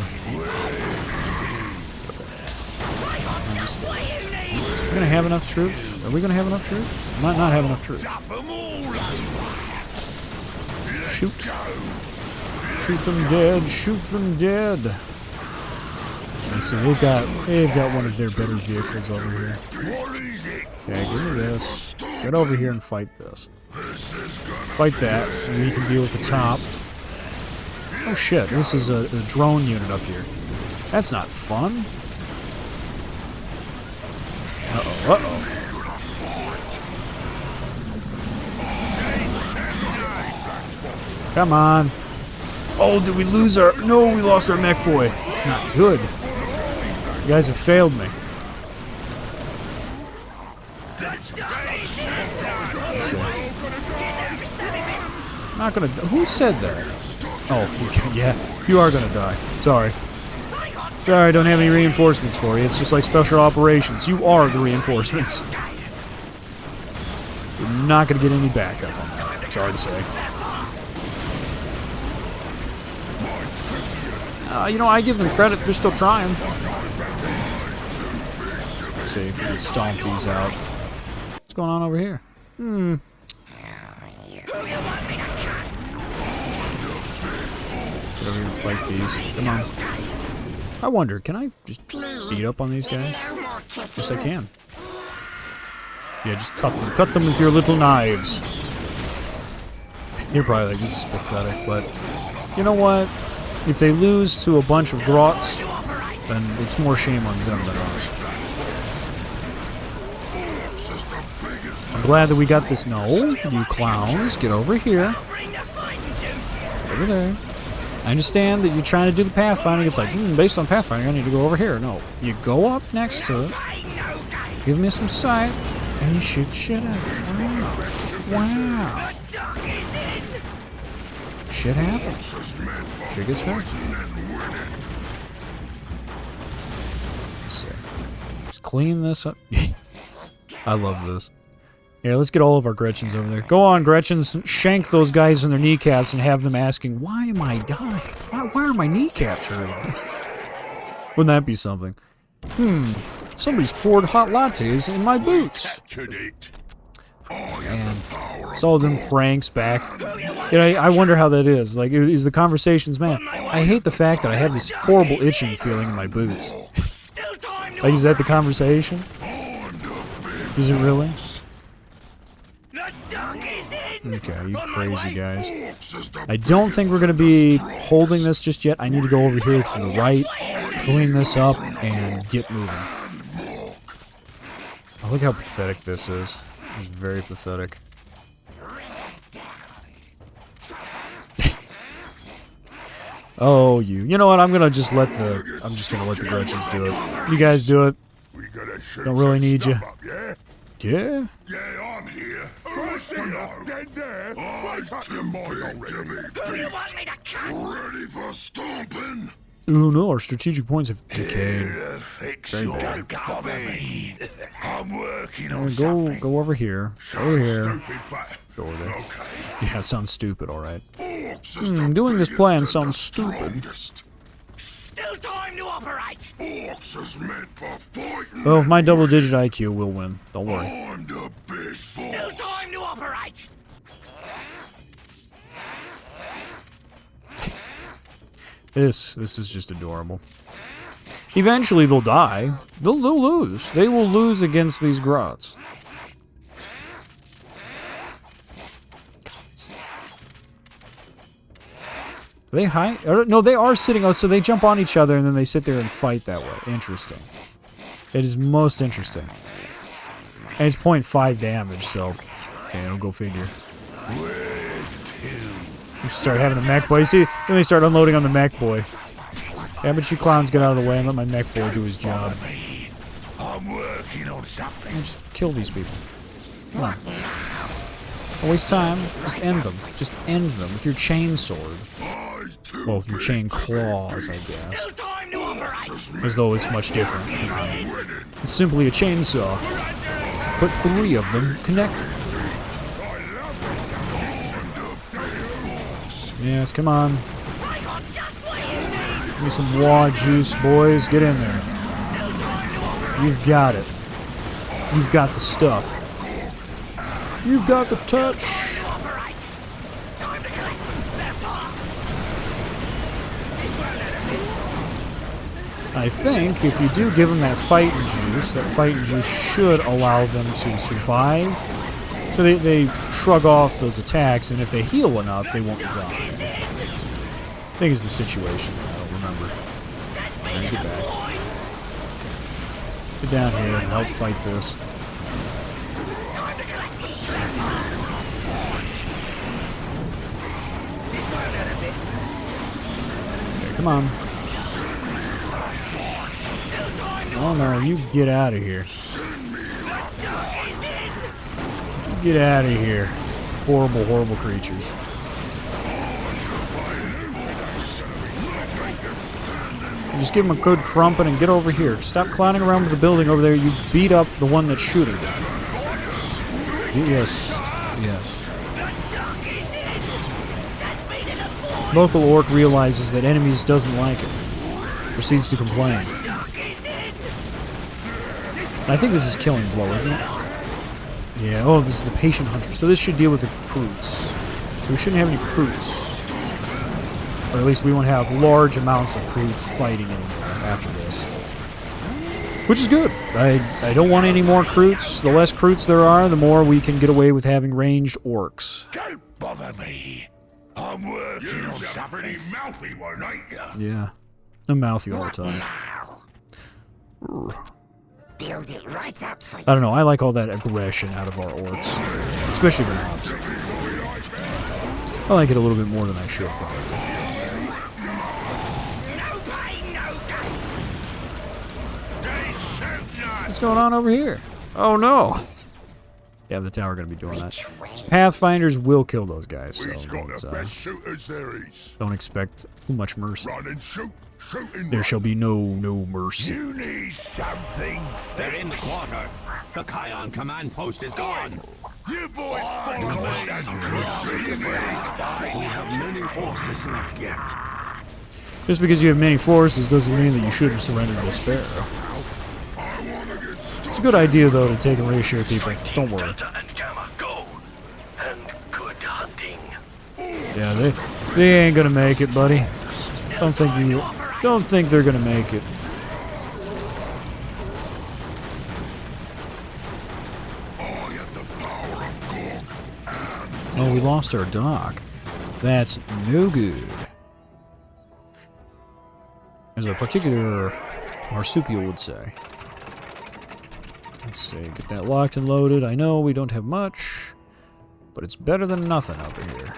Are we gonna have enough troops? Are we gonna have enough troops? Might not have enough troops. Shoot. Shoot them dead. Shoot them dead. Okay, so they've got one of their better vehicles over here. What is it? Okay, give me this. Get over here and fight this. Fight that, and we can deal with the top. Oh shit, this is a drone unit up here. That's not fun. Uh-oh, uh-oh. Come on. Oh, did we lose our... No, we lost our mech boy. It's not good. You guys have failed me. Let's see. Not gonna... Who said that? Oh, yeah. You are gonna die. Sorry. Sorry, I don't have any reinforcements for you. It's just like special operations. You are the reinforcements. You're not gonna get any backup on that. Sorry to say. I give them credit. They're still trying. Let's see if we can stomp these out. What's going on over here? Get over here and fight these. Come on. I wonder, can I just beat up on these guys? Yes, I can. Yeah, just cut them with your little knives. You're probably like, this is pathetic, but you know what? If they lose to a bunch of grots, then it's more shame on them than us. I'm glad that we got this. No, you clowns, get over here. Over there. I understand that you're trying to do the pathfinding. It's like, based on pathfinding, I need to go over here. No, you go up next to it, give me some sight, and you shoot the shit out of it. Wow. shit happens. Shit gets fixed. Let's see. Just clean this up. I love this. Yeah, let's get all of our Gretchens over there. Go on, Gretchens. Shank those guys in their kneecaps and have them asking, why am I dying? Why are my kneecaps hurting? Wouldn't that be something? Somebody's poured hot lattes in my boots. Man, it's all them pranks back. You know, I wonder how that is. Like, is the conversations, man, I hate the fact that I have this horrible itching feeling in my boots. Like, is that the conversation? Is it really? Okay, you crazy guys. I don't think we're going to be holding this just yet. I need to go over here to the right, clean this up, and get moving. Oh, look how pathetic this is. It's very pathetic. Oh, you know what? I'm just gonna let the Gretchens do it. You guys do it. Don't really need you. Yeah? Yeah, I'm here. Who's dead there? Who do you want me to cut? Ready for stomping? Oh no, our strategic points have decayed. Fix Very your bad. coffee. I'm working on something. Go over here. Over here. Stupid, but Go over there. okay. Yeah, sounds stupid, alright. Orcs is the Doing this biggest plan and sounds the stupid. strongest. Still time to operate. Orcs is meant for fighting. Well, with my double-digit IQ, we'll win. Don't worry. I'm the big Still boss. time to operate. This is just adorable. Eventually, they'll die. They'll lose. They will lose against these grots. Are they high? No, they are sitting. Oh, so they jump on each other and then they sit there and fight that way. Interesting. It is most interesting. And it's 0.5 damage, so... Okay, I'll go figure. You start having a mech boy. See, then they start unloading on the mech boy. Yeah, but you clowns get out of the way and let my mech boy do his job. I'm working on something. And just kill these people. Come on. Don't waste time. Just end them. Just end them with your chain sword. Well, your chain claws, I guess. Still time to operate. As though it's much different. It's simply a chainsaw, but 3 of them connected. Yes, come on. Give me some raw juice, boys. Get in there. You've got it. You've got the stuff. You've got the touch. I think if you do give them that fighting juice should allow them to survive. So they shrug off those attacks, and if they heal enough, they won't die. I think it's the situation. I don't remember. Get back. Get down here and help fight this. Okay, come on. Oh no, you get out of here. You get out of here. Horrible, horrible creatures. Just give them a good crumping and get over here. Stop clowning around with the building over there. You beat up the one that's shooting. Yes. Yes. Local orc realizes that enemies doesn't like it. Proceeds to complain. I think this is killing blow, isn't it? Yeah, oh, this is the patient hunter. So this should deal with the recruits. So we shouldn't have any recruits. Or at least we won't have large amounts of recruits fighting anymore after this. Which is good. I don't want any more recruits. The less recruits there are, the more we can get away with having ranged orcs. Don't bother me. I'm working on something. Pretty mouthy one, ain't ya? Yeah. I'm mouthy all the time. Build it right up for you. I don't know, I like all that aggression out of our orcs. Especially the mobs. I like it a little bit more than I should, probably. No pain, no gain. What's going on over here? Oh no! Yeah, the tower going to be doing that. Pathfinders will kill those guys, so We've got the best shooters there is. don't expect too much mercy. Run and shoot, shoot and There run. shall be no mercy. You need something. They're in the quarter. The Kion command post is gone. You boys follow me and We have many forces left yet. Just because you have many forces doesn't mean that you shouldn't surrender to despair. It's a good idea, though, to take and reassure people. Don't worry. Delta and Gamma, go. And good hunting. Yeah, they ain't gonna make it, buddy. Don't think they're gonna make it. Oh, we lost our dock. That's no good. As a particular marsupial would say. Let's see, get that locked and loaded. I know we don't have much, but it's better than nothing over here.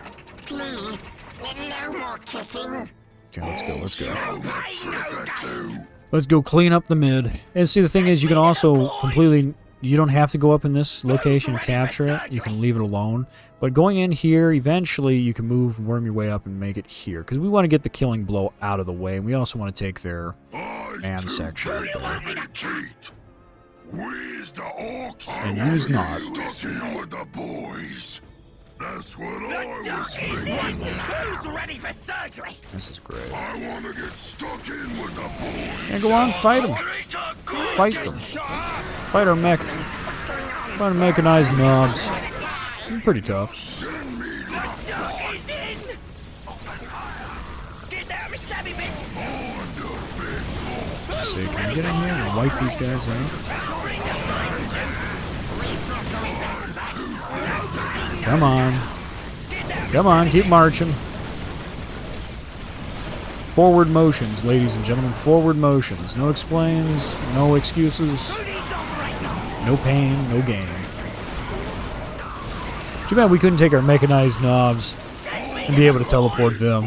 Please, no more kicking. Okay, let's go. Let's go clean up the mid. And see, the thing is, you can also completely... You don't have to go up in this location and capture it. You can leave it alone. But going in here, eventually you can move and worm your way up and make it here. Because we want to get the killing blow out of the way. And we also want to take their man section out there. Where's the orcs? And use not. Stuck in with the boys. That's what I was thinking. Who's ready for surgery? This is great. I want to get stuck in with the boys. Yeah, go on, fight them. Fight them. Fight our mech. Fight our mechanized knobs. They're pretty tough. Let's see, can we get in here and wipe these guys out? Come on. Come on, keep marching. Forward motions, ladies and gentlemen. Forward motions. No explains, no excuses, no pain, no gain. Too bad we couldn't take our mechanized knobs and be able to teleport them.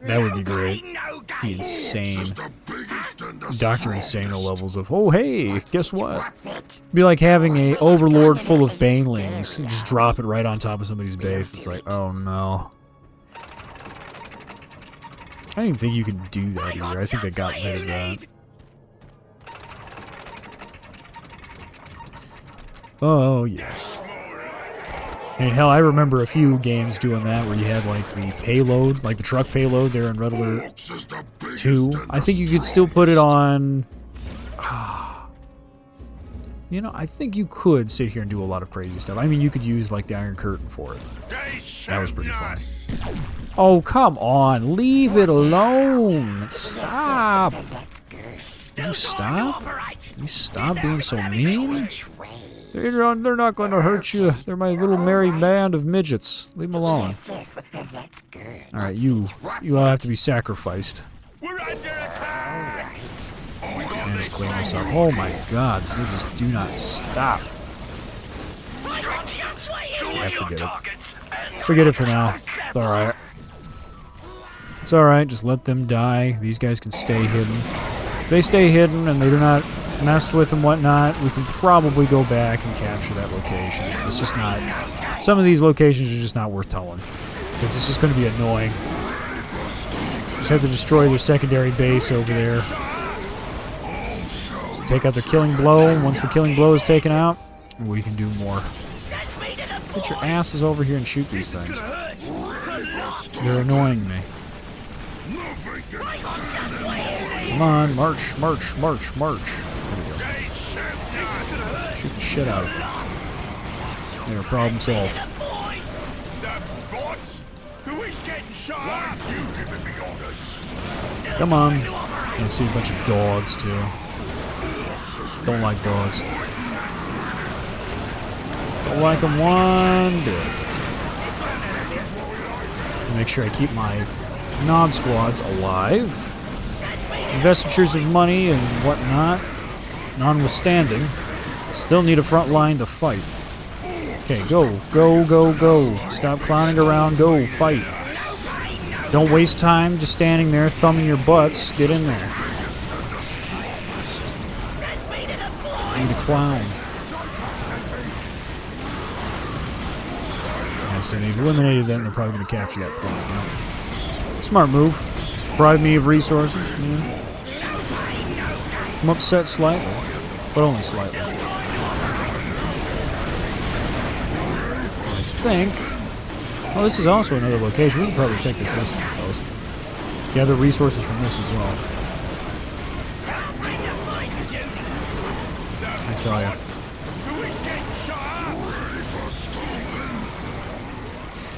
That would be great. Be insane. Dr. Insano levels of, oh hey, guess what? Be like having a overlord full of banelings and just drop it right on top of somebody's base. It's like, oh no. I don't even think you can do that either. I think they got rid of that. Oh yes. I mean, hell, I remember a few games doing that where you had like the payload, like the truck payload there in Red Alert 2. I think you could still put it on... You know, I think you could sit here and do a lot of crazy stuff. I mean, you could use like the Iron Curtain for it. That was pretty fun. Oh, come on. Leave it alone. Stop. Did you stop? Can you stop being so mean? They're not going to hurt you. They're my little merry band of midgets. Leave them alone. Alright, you all have to be sacrificed. And just clean this up. Oh my god, they just do not stop. I forget it. Forget it for now. It's alright. It's alright, just let them die. These guys can stay hidden. If they stay hidden and they do not messed with and whatnot, we can probably go back and capture that location. It's just not... Some of these locations are just not worth telling. Because it's just going to be annoying. Just have to destroy their secondary base over there. So take out their killing blow. Once the killing blow is taken out, we can do more. Get your asses over here and shoot these things. They're annoying me. Come on, march, march, march, march. There we go. Shoot the shit out of them. There, problem solved. Come on. I see a bunch of dogs, too. Don't like dogs. Don't like them one bit. Make sure I keep my knob squads alive. Investitures of money and whatnot, notwithstanding, still need a front line to fight. Okay, go, go, go, go. Stop clowning around, go, fight. Don't waste time just standing there, thumbing your butts. Get in there. Need a clown. so they've eliminated that, and they're probably going to capture that point now. Smart move. Deprive me of resources. Yeah. I'm upset slightly, but only slightly. I think... Well, this is also another location. We can probably check this listening post. Gather resources from this as well. I tell you.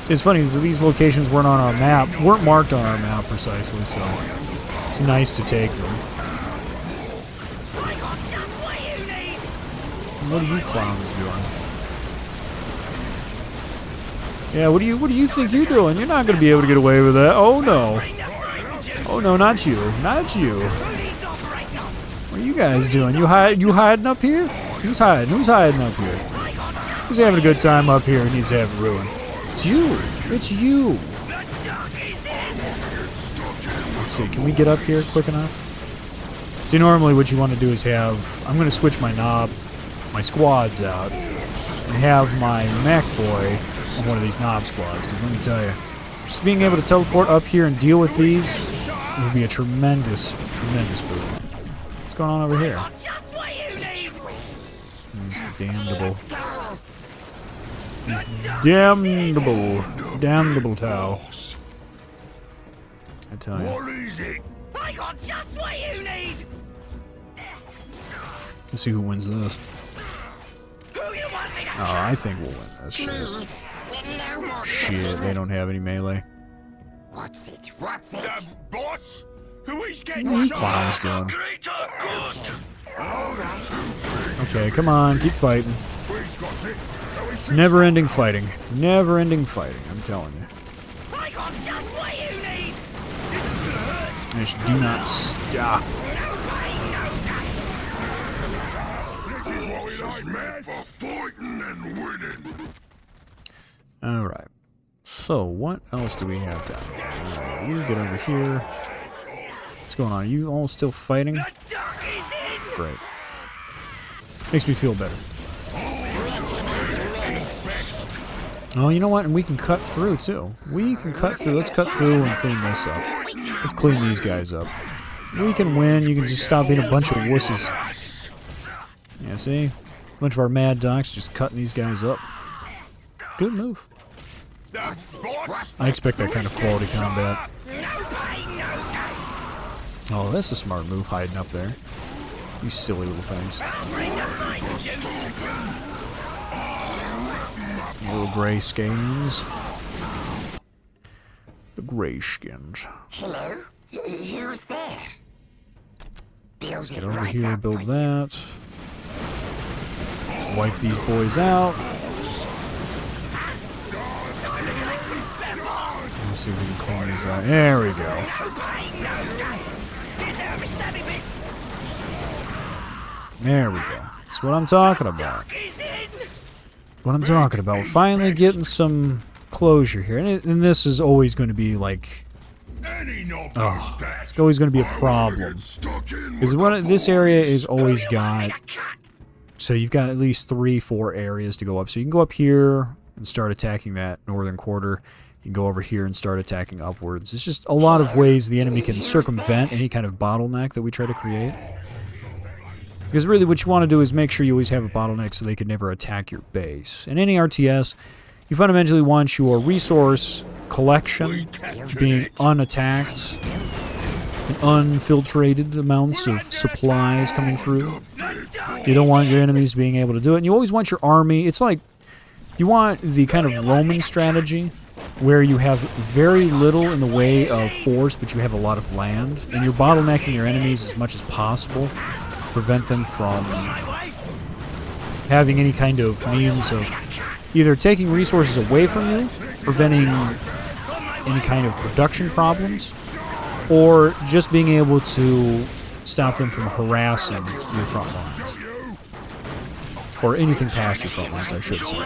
It's funny because these locations weren't on our map, weren't marked on our map precisely, so it's nice to take them. What are you clowns doing? Yeah, what do you think you're doing? You're not going to be able to get away with that. Oh no. Oh no, not you. Not you. What are you guys doing? You hiding up here? Who's hiding? Who's hiding up here? Who's having a good time up here and needs to have it ruined? It's you. It's you. Let's see. Can we get up here quick enough? See, normally what you want to do is have... I'm going to switch my squads out and have my mech boy on one of these knob squads, because let me tell you, just being able to teleport up here and deal with these would be a tremendous boon. What's going on over here? He's damnable. He's damnable Tau. I tell you. What is it? I got just what you need. Let's see who wins this. Who you want me to Oh, I think we'll win this shit. please? No more. Shit, they don't have any melee. What's it? What's it? Boss? Who is getting What are you shot? clowns doing? Greater good. All right. Okay, come on, keep fighting. He's got it. It's never-ending fighting. Never-ending fighting, I'm telling you. I got just what you need. Just do not stop. This is what we like, man. For fighting and winning. Alright. So, what else do we have down here? Alright, you get over here. What's going on? Are you all still fighting? Great. Makes me feel better. Oh, you know what? And we can cut through, too. We can cut through. Let's cut through and clean this up. Let's clean these guys up. We can win. You can just stop being a bunch of wusses. Yeah, see? A bunch of our mad docs just cutting these guys up. Good move. I expect that kind of quality combat. Oh, that's a smart move, hiding up there. You silly little things. Little gray skins. The gray skins. Hello? Who's there? Let's get over here, build that. Let's wipe these boys out. Let's see if we can call these out. There we go. There we go. That's what I'm talking about. What I'm talking about. We're finally getting some closure here. And this is always going to be like... Oh, it's always going to be a problem. Because this area is always got... So you've got at least 3-4 areas to go up. So you can go up here and start attacking that northern quarter. You can go over here and start attacking upwards. It's just a lot of ways the enemy can circumvent any kind of bottleneck that we try to create. Because really what you want to do is make sure you always have a bottleneck so they can never attack your base. In any RTS, you fundamentally want your resource collection being unattacked and unfiltrated amounts of supplies coming through. You don't want your enemies being able to do it. And you always want your army... It's like... You want the kind of Roman strategy where you have very little in the way of force, but you have a lot of land. And you're bottlenecking your enemies as much as possible. Prevent them from having any kind of means of either taking resources away from you, preventing any kind of production problems, or just being able to stop them from harassing your front lines. Or anything past your front lines, I should say.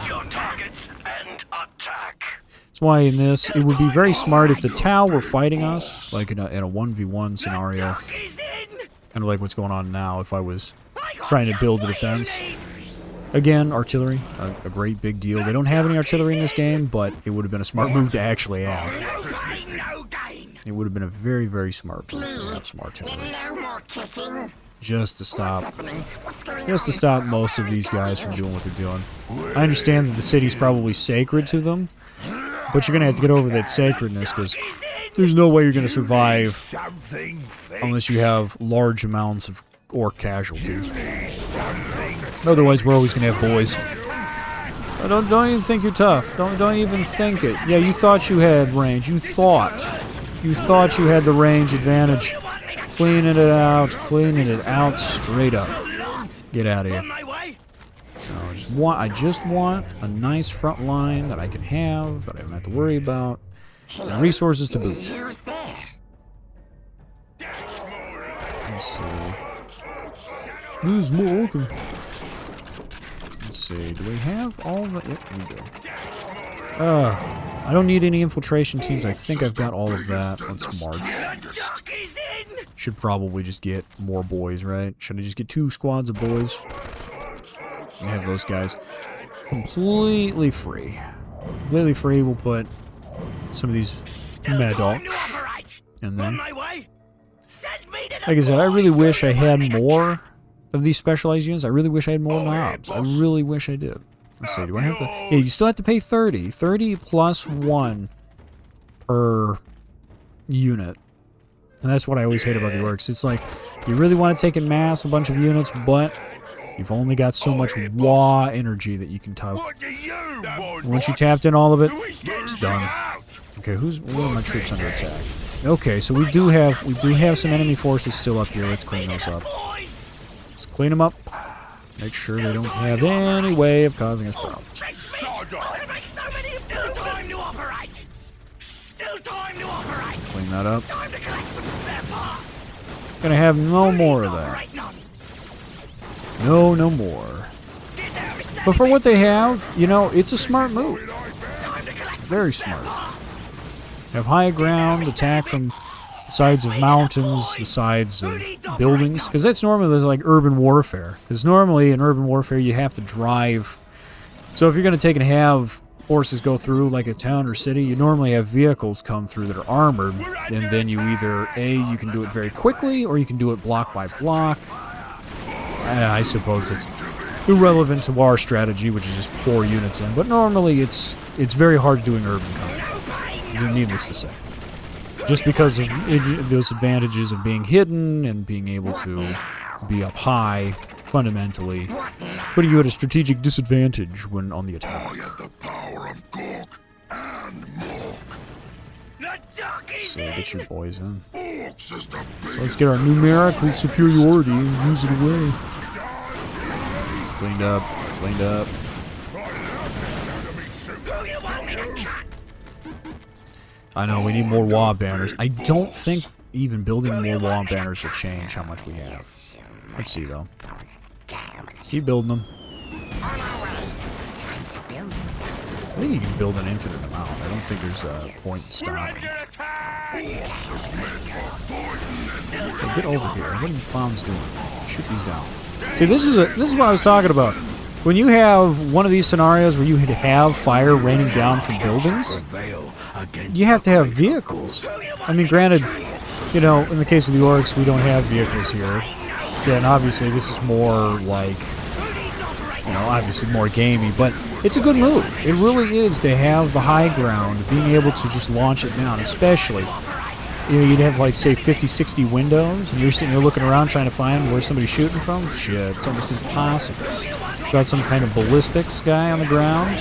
That's why in this, it would be very smart if the Tau were fighting us, like in a 1v1 scenario. Kind of like what's going on now if I was trying to build a defense. Again, artillery, a great big deal. They don't have any artillery in this game, but it would have been a smart move to actually have. It would have been a very, very smart move to have some artillery. Just to stop most of these guys from doing what they're doing. I understand that the city's probably sacred to them, but you're going to have to get over that sacredness, because there's no way you're going to survive unless you have large amounts of orc casualties. Otherwise, we're always going to have boys. Don't even think you're tough. Don't even think it. Yeah, you thought you had range. You thought you had the range advantage. Cleaning it out straight up. Get out of here. So I just want a nice front line that I can have, that I don't have to worry about, and resources to boot. Let's see. There's more. Okay. Let's see. Do we have all the? Yep, we do. I don't need any infiltration teams. I think I've got all of that. Let's march. Should probably just get more boys, right? Should I just get 2 squads of boys? And have those guys completely free. Completely free. We'll put some of these Maddox in there. Like I said, I really wish I had more of these specialized units. I really wish I had more knobs. I really wish I did. Let's see, do I have to... Yeah, you still have to pay 30. 30 plus 1 per unit. And that's what I always hate about the orcs. It's like, you really want to take in mass a bunch of units, but you've only got so much raw energy that you can tap. Once you tapped in all of it, it's done. Okay, where are my troops under attack? Okay, so we do have some enemy forces still up here. Let's clean those up. Let's clean them up. Make sure they don't have any way of causing us problems. Clean that up. Gonna have no more of that. No more. But for what they have, you know, it's a smart move. Very smart. Have high ground, attack from the sides of mountains, the sides of buildings, because that's normally like urban warfare. Because normally in urban warfare you have to drive. So if you're going to take and have forces go through like a town or city, you normally have vehicles come through that are armored, and then you either you can do it very quickly, or you can do it block by block. I suppose it's irrelevant to our strategy, which is just pour units in. But normally it's very hard doing urban combat. Needless to say. Just because of those advantages of being hidden and being able to be up high, fundamentally, putting you at a strategic disadvantage when on the attack. So get your boys in. So let's get our numerical superiority and use it away. Cleaned up, cleaned up. I know, we need more wall banners. I don't think even building more wall banners will change how much we have. Let's see, though. Keep building them. I think you can build an infinite amount. I don't think there's a point in stopping. Okay, get over here. What are you clowns doing? Shoot these down. See, this is what I was talking about. When you have one of these scenarios where you have fire raining down from buildings, you have to have vehicles. I mean, granted, you know, in the case of the orcs, we don't have vehicles here. Yeah, and obviously this is more like, you know, obviously more gamey, but it's a good move. It really is to have the high ground, being able to just launch it down, especially, you know, you'd have like, say, 50, 60 windows, and you're sitting there looking around trying to find where somebody's shooting from. Shit, it's almost impossible. Got some kind of ballistics guy on the ground,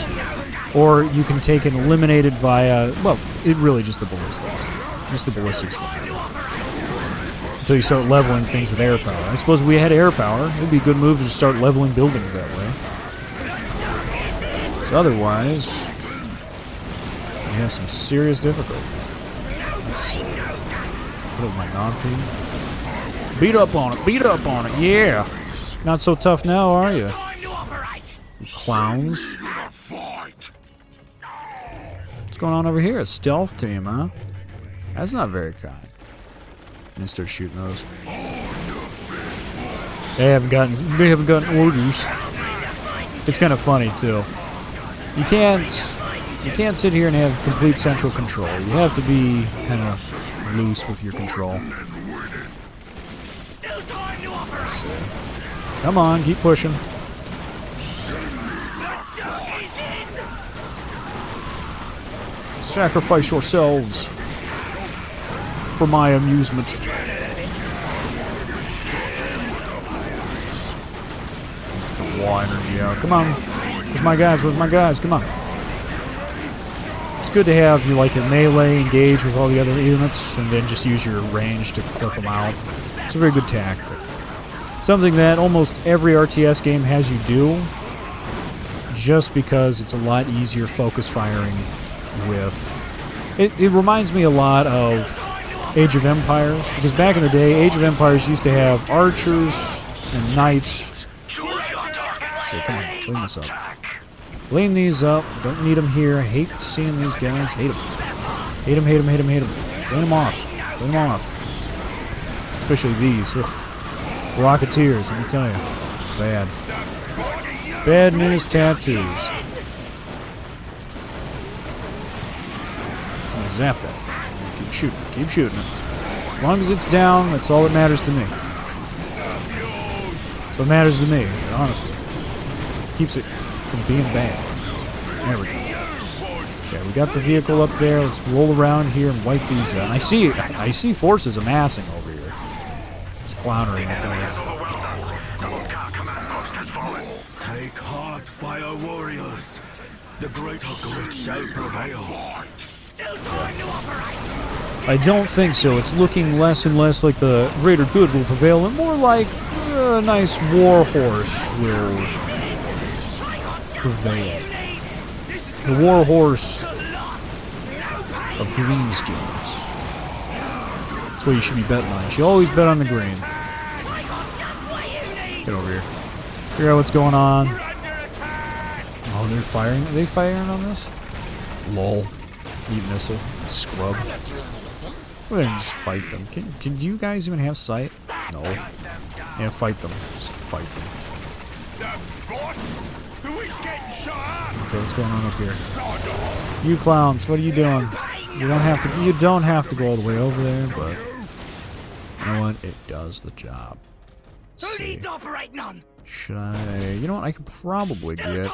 or you can take it eliminated via, well, it really just the ballistics. Just the ballistics. Until you start leveling things with air power. I suppose if we had air power, it would be a good move to just start leveling buildings that way. But otherwise, we have some serious difficulty. Let's see. Put up my knob team. Beat up on it, yeah! Not so tough now, are you? You clowns. What's going on over here? A stealth team, huh? That's not very kind. And start shooting those. They haven't gotten orders. It's kind of funny too. You can't sit here and have complete central control. You have to be kind of loose with your control. Let's see. Come on, keep pushing. Sacrifice yourselves for my amusement. Let's get the wall energy out. Come on. Where's my guys? Where's my guys? Come on. It's good to have your melee engage with all the other units and then just use your range to clip them out. It's a very good tactic. Something that almost every RTS game has you do, just because it's a lot easier focus firing with. It reminds me a lot of Age of Empires, because back in the day, Age of Empires used to have archers and knights. So come on, clean this up. Clean these up. Don't need them here. I hate seeing these guys. Hate them. Hate them, hate them, hate them, hate them. Clean them off. Clean them off. Especially these. Ugh. Rocketeers, let me tell you. Bad. Bad news tattoos. Zap that thing. Keep shooting. Keep shooting it. As long as it's down, that's all that matters to me. That's what matters to me, honestly. Keeps it from being bad. There we go. Okay, we got the vehicle up there. Let's roll around here and wipe these out. I see forces amassing over here. It's clownery, I tell you. Take heart, fire warriors. The greater good shall prevail. I don't think so. It's looking less and less like the greater good will prevail, and more like a nice war horse will prevail. The war horse of greenskins. That's what you should be betting on. You should always bet on the green. Get over here. Figure out what's going on. Oh, they're firing. Are they firing on this? Lol. Eat missile. Scrub. Go ahead and just fight them. Can you guys even have sight? No. Yeah, fight them. Just fight them. Okay, what's going on up here? You clowns, what are you doing? You don't have to go all the way over there, but you know what? It does the job. Let's see. Should I? You know what? I could probably get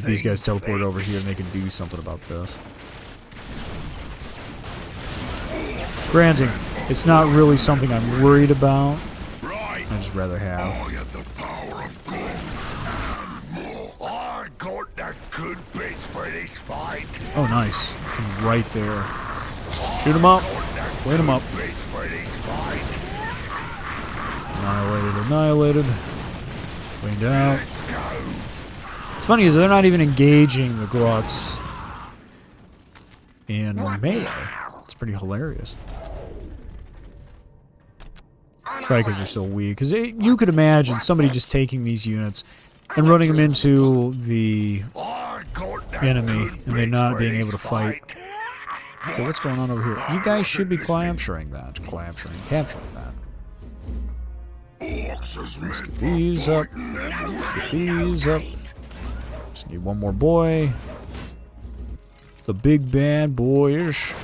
these guys teleported over here, and they can do something about this. Granted, it's not really something I'm worried about. I'd just rather have. Oh, nice. Right there. Shoot him up. Clean him up. Annihilated, annihilated. Cleaned out. What's funny is they're not even engaging the Grots in melee. It's pretty hilarious. Probably because they're so weak. Because you could imagine somebody just taking these units and running them into the enemy and they not being able to fight. Okay, what's going on over here? You guys should be capturing that. Capturing that. Let's get these up. Get these up. Just need one more boy. The big bad boys.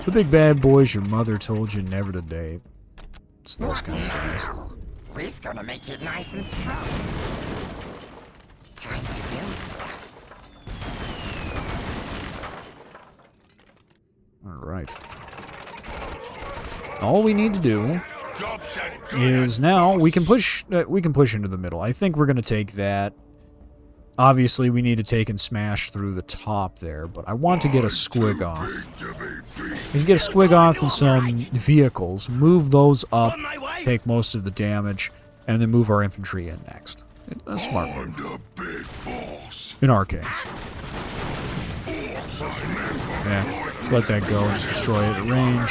The big bad boys your mother told you never to date. It's those kinds of guys. We're gonna make it nice and strong. Time to build stuff. Alright. All we need to do is now we can push into the middle. I think we're going to take that. Obviously, we need to take and smash through the top there, but I want to get a squig off. We can get a squig off and some vehicles, move those up, take most of the damage, and then move our infantry in next. It's a smart move. In our case. Yeah, just let that go, just destroy it at range.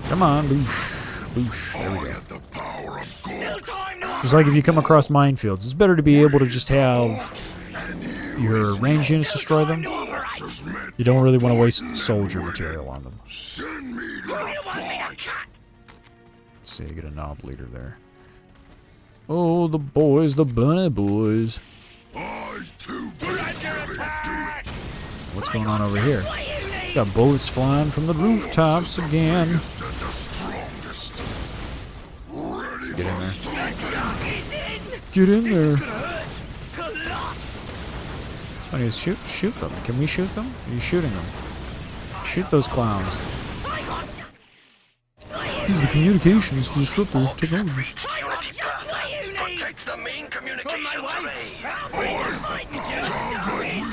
Come on, boosh. Boosh. There we go. Just like if you come across minefields, it's better to be able to just have your range units destroy them. You don't really want to waste soldier material on them. Let's see, get a knob leader there. Oh, the boys, the bunny boys. Eyes too big to be beat. What's going on over here? Got bullets flying from the rooftops again. The strongest. Ready Get in for there. Get in there. It's funny, shoot them. Can we shoot them? Are you shooting them? Shoot those clowns. Use the communications disruptor technology. Reach Unity Plaza. Protect the main communications array. Sounds like we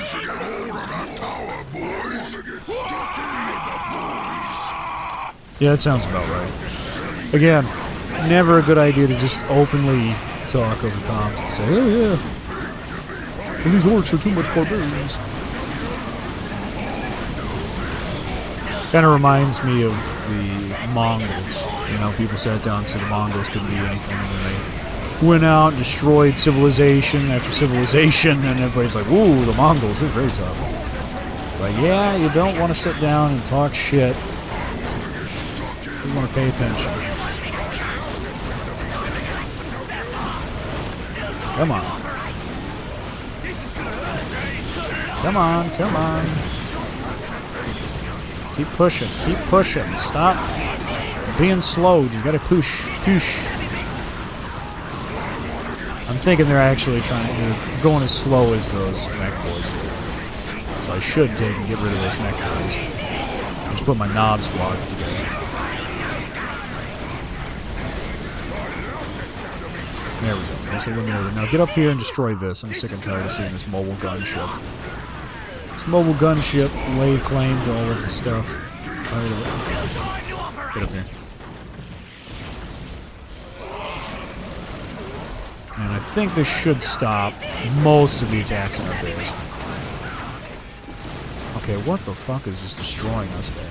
should get hold of that tower, boys. Get stuck in with the boys. Yeah, that sounds about right. Again, never a good idea to just openly talk over comms and say, oh yeah, well, these orcs are too much barbarians. Kind of reminds me of the Mongols. You know, people sat down and said the Mongols couldn't be anything, and then they went out and destroyed civilization after civilization, and everybody's like, "Ooh, the Mongols, they're very tough." It's like, yeah, you don't want to sit down and talk shit. You want to pay attention. Come on. Come on, come on. Keep pushing, stop being slowed, you gotta push. I'm thinking they're actually they're going as slow as those mech boys. So I should take and get rid of those mech boys. Just put my knob squads together. There we go, that's eliminated. Now get up here and destroy this. I'm sick and tired of seeing this mobile gunship. Mobile gunship lay claim to all of the stuff. Tired of it. Get up here. And I think this should stop most of the attacks on our base. Okay, what the fuck is just destroying us there?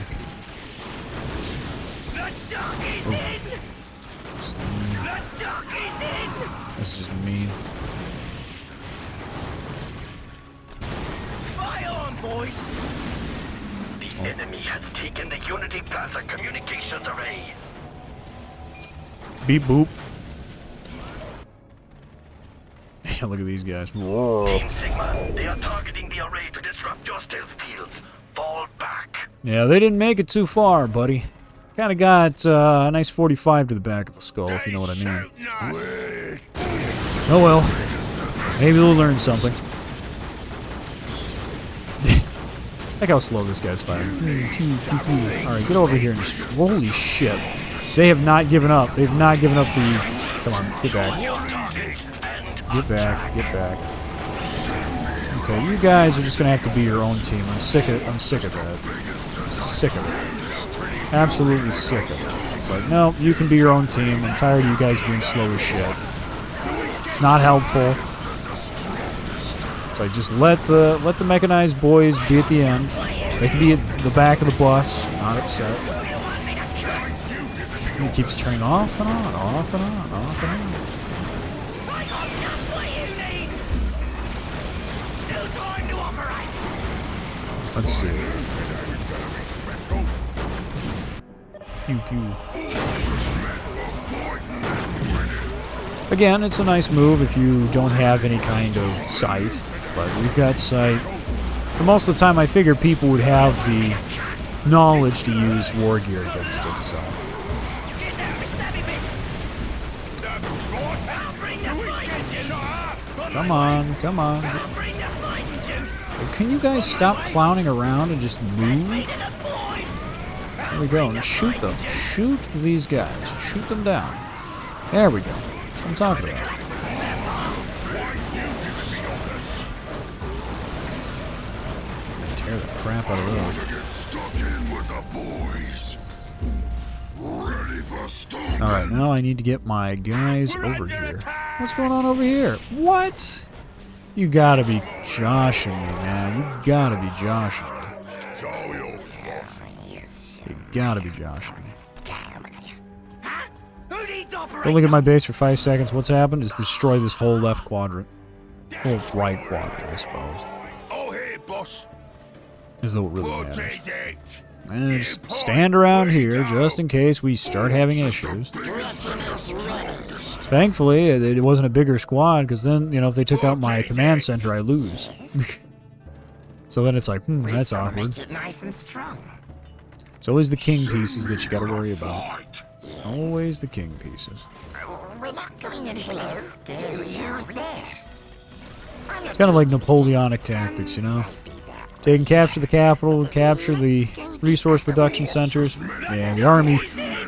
This is just mean. The enemy has taken the Unity Plaza communications array. Beep boop. Yeah, look at these guys. Whoa. Team Sigma, they are targeting the array to disrupt your stealth fields. Fall back. Yeah, they didn't make it too far, buddy. Kind of got a nice 45 to the back of the skull, if you know what I mean. Oh well. Maybe they'll learn something. Look how slow this guy's firing. Alright, get over here and just... Holy shit. They have not given up. They've not given up the... Come on, get back. Get back, get back. Okay, you guys are just gonna have to be your own team. I'm sick of that. I'm sick of it. Absolutely sick of it. It's like, no, you can be your own team. I'm tired of you guys being slow as shit. It's not helpful. So just let the mechanized boys be at the end. They can be at the back of the bus, not upset. And it keeps turning off and on, off and on, off and on. Let's see. Pew pew. Again, it's a nice move if you don't have any kind of sight. But we've got sight. For most of the time, I figured people would have the knowledge to use war gear against it, so. Come on, come on. Can you guys stop clowning around and just move? There we go. Now shoot them. Shoot these guys. Shoot them down. There we go. That's what I'm talking about. Tear the crap out of those. Alright, now I need to get my guys over here. What's going on over here? What? You gotta be joshing me, man. You gotta be joshing me. You gotta be joshing me. Don't look at my base for 5 seconds. What's happened is destroy this whole left quadrant. Whole right quadrant, I suppose. Oh, hey, boss. Is though it really matters. And just stand around here just in case we start having issues. Thankfully, it wasn't a bigger squad, because then, you know, if they took out my command center, I lose. So then it's like, that's awkward. Make it nice and strong. It's always the king pieces that you gotta worry about. Always the king pieces. We're not doing anything scary. Who's there? It's kind of like Napoleonic tactics, you know? Take and capture the capital, capture the resource production centers, and the army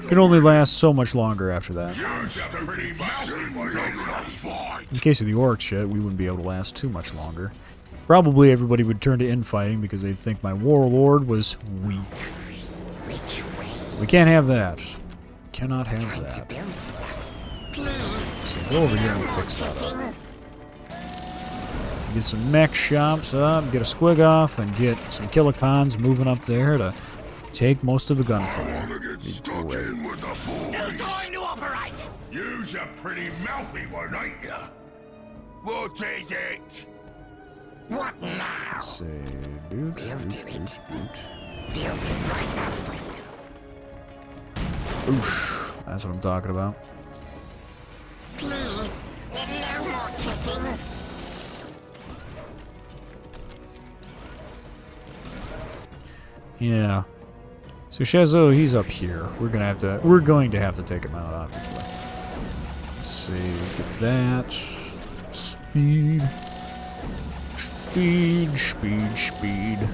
can only last so much longer after that. In case of the orc shit, we wouldn't be able to last too much longer. Probably everybody would turn to infighting because they'd think my warlord was weak. We can't have that. Cannot have that. So go over here and fix that up. Get some mech shops up, get a squig off, and get some killicons moving up there to take most of the gunfire. Stuck in with the boys. Time to operate. You's a pretty mouthy one, ain't ya? What is it? What now? Let's see. Boot. Build it right up for you. Oosh. That's what I'm talking about. Please, no more kissing. Yeah. So Shazo, he's up here. We're going to have to take him out, obviously. Let's see. Get that. Speed. Speed.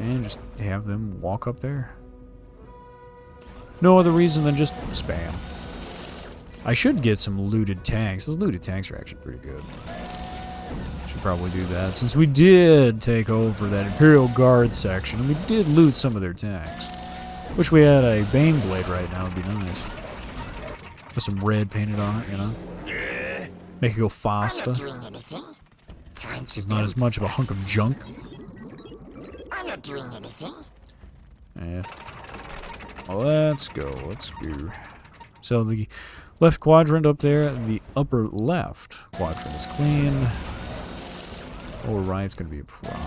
And just have them walk up there. No other reason than just spam. I should get some looted tanks. Those looted tanks are actually pretty good. Should probably do that, since we did take over that Imperial Guard section, and we did loot some of their tanks. Wish we had a Baneblade right now, would be nice. With some red painted on it, you know? Make it go faster. This is not as much of a hunk of junk. I'm not doing anything. Yeah. Well, let's go. So the left quadrant up there, the upper left quadrant is clean. Lower right's gonna be a problem.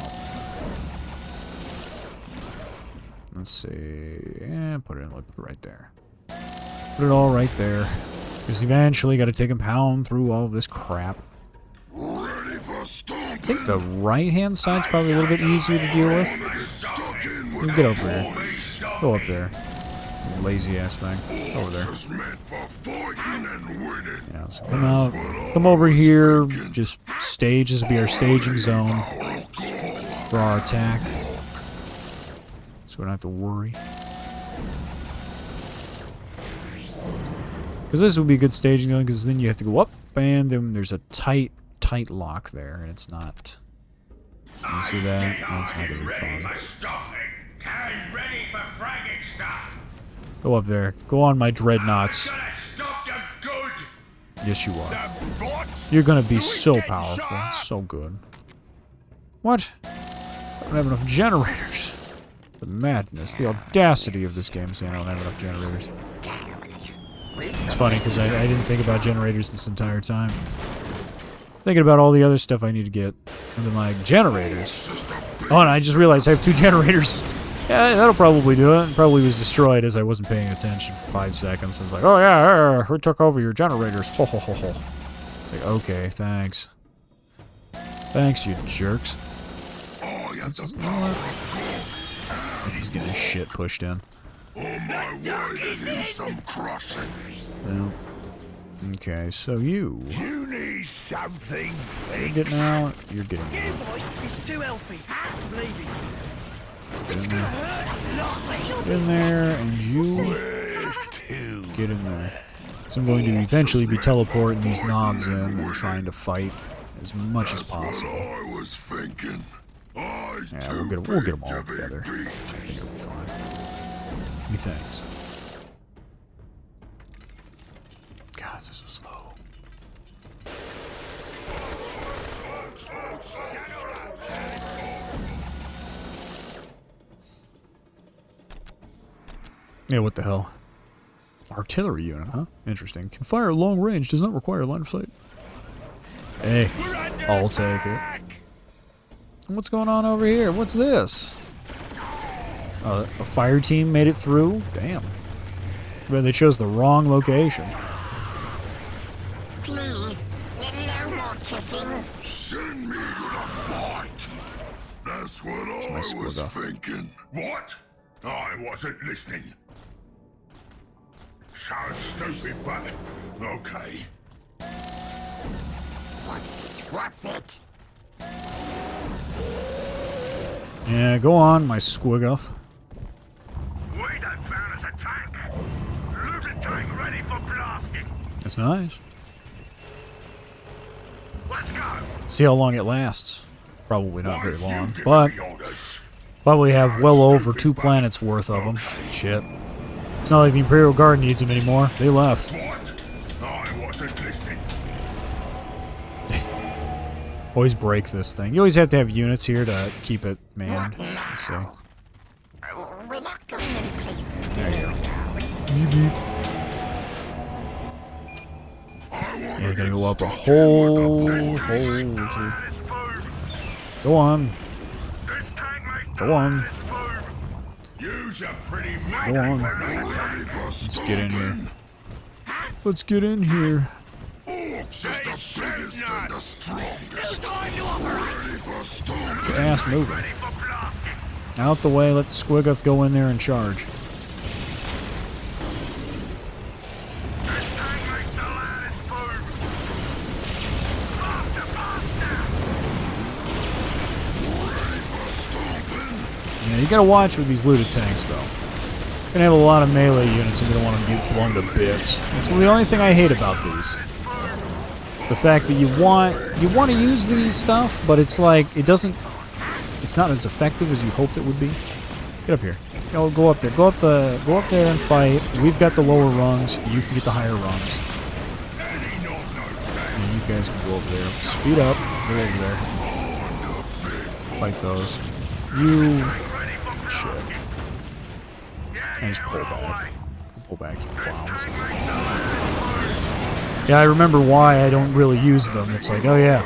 Let's see. Put it in right there. Put it all right there. Because eventually got to take and pound through all of this crap. Ready for stomping. I think the right-hand side's probably a little bit easier to deal with. You get over there. Go up there. Lazy-ass thing. Over there. Yeah, so come out. Come over here. Just stage. This will be our staging zone for our attack. So we don't have to worry. Because this would be a good staging zone, because then you have to go up, and then there's a tight lock there, and it's not. You see that? That's not going to be fun. Go up there. Go on my dreadnoughts. Yes, you are. You're going to be so powerful. So good. What? I don't have enough generators. The madness, the audacity of this game saying I don't have enough generators. It's funny, because I didn't think about generators this entire time. Thinking about all the other stuff I need to get. And then, like, generators. Oh, and I just realized I have 2 generators. Yeah, that'll probably do it. It probably was destroyed as I wasn't paying attention for 5 seconds. It's like, oh yeah, we took over your generators. Ho ho ho ho. It's like, okay, thanks. Thanks, you jerks. He's getting his shit pushed in. On my way to do some crushing. Well, okay, so you. You need something You're getting out. You're getting out. It's too healthy. Get in there. Get in there, and you get in there. So I'm going to eventually be teleporting these knobs in and trying to fight as much as possible. I was thinking. Yeah, we'll get them all together. I think it'll be fine. He thinks. God, they're so slow. Yeah, what the hell? Artillery unit, huh? Interesting. Can fire long range, does not require line of sight. Hey, I'll take it. What's going on over here? What's this? A fire team made it through? Damn. But they chose the wrong location. That's what I was thinking. What? I wasn't listening. Sounds stupid, but okay. What's it? Yeah, go on, my squiggoth. We done found us a tank. Looted tank ready for blasting. That's nice. Let's go. See how long it lasts. Probably not very long, but probably have well over 2 planets worth of them. Shit. It's not like the Imperial Guard needs them anymore. They left. What? I wasn't listening. Always break this thing. You always have to have units here to keep it manned. Let's see. We're not going anyplace. There you go. Beep, beep. Yeah, you're gonna go up a whole. Go on. Go on. Go on. Let's get in here. Let's get in here. Orcs is the biggest and the strongest. Get your ass moving. Out the way, let the squiggoth go in there and charge. Yeah, you gotta watch with these looted tanks, though. You're gonna have a lot of melee units and you're gonna want to get blown to bits. That's the only thing I hate about these. It's the fact that you want to use the stuff, but it's like it's not as effective as you hoped it would be. Get up here. Go up there. Go up there and fight. We've got the lower rungs. You can get the higher rungs. And you guys can go over there. Speed up. Go over there. Fight those. You. Shit. And just pull back. Pull back, you clowns. Yeah, I remember why I don't really use them. It's like, oh yeah,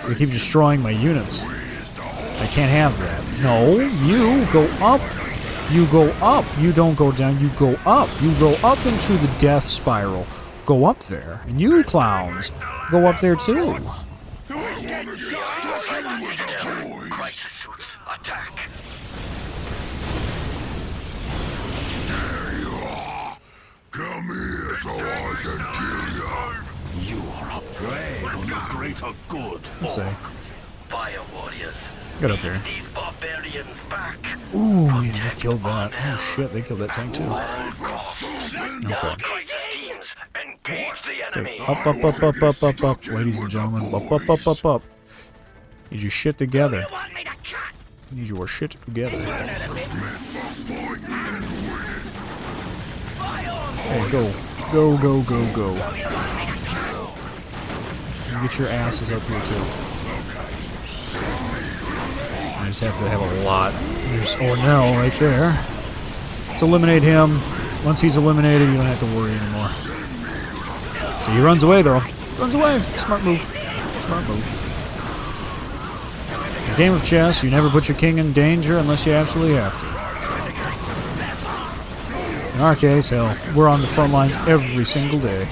they keep destroying my units. I can't have that. No, you go up. You go up. You don't go down. You go up. You go up into the death spiral. Go up there. And you clowns, go up there too. Crisis suits, attack. There you are. Come here so I can kill you. You are a plague on the greater good. Let's see. Fire warriors. Get up here. These barbarians back. Ooh, yeah, they killed that. Oh shit, they killed that tank too. Okay. Crisis teams, engage the enemy. Up, ladies and gentlemen. Up. Need your shit together. Need your shit together. Hey, go. Go. You get your asses up here too. I just have to have a lot. There's Ornell right there. Let's eliminate him. Once he's eliminated, you don't have to worry anymore. So he runs away, though. Runs away. Smart move. In a game of chess, you never put your king in danger unless you absolutely have to. In our case, hell, we're on the front lines every single day.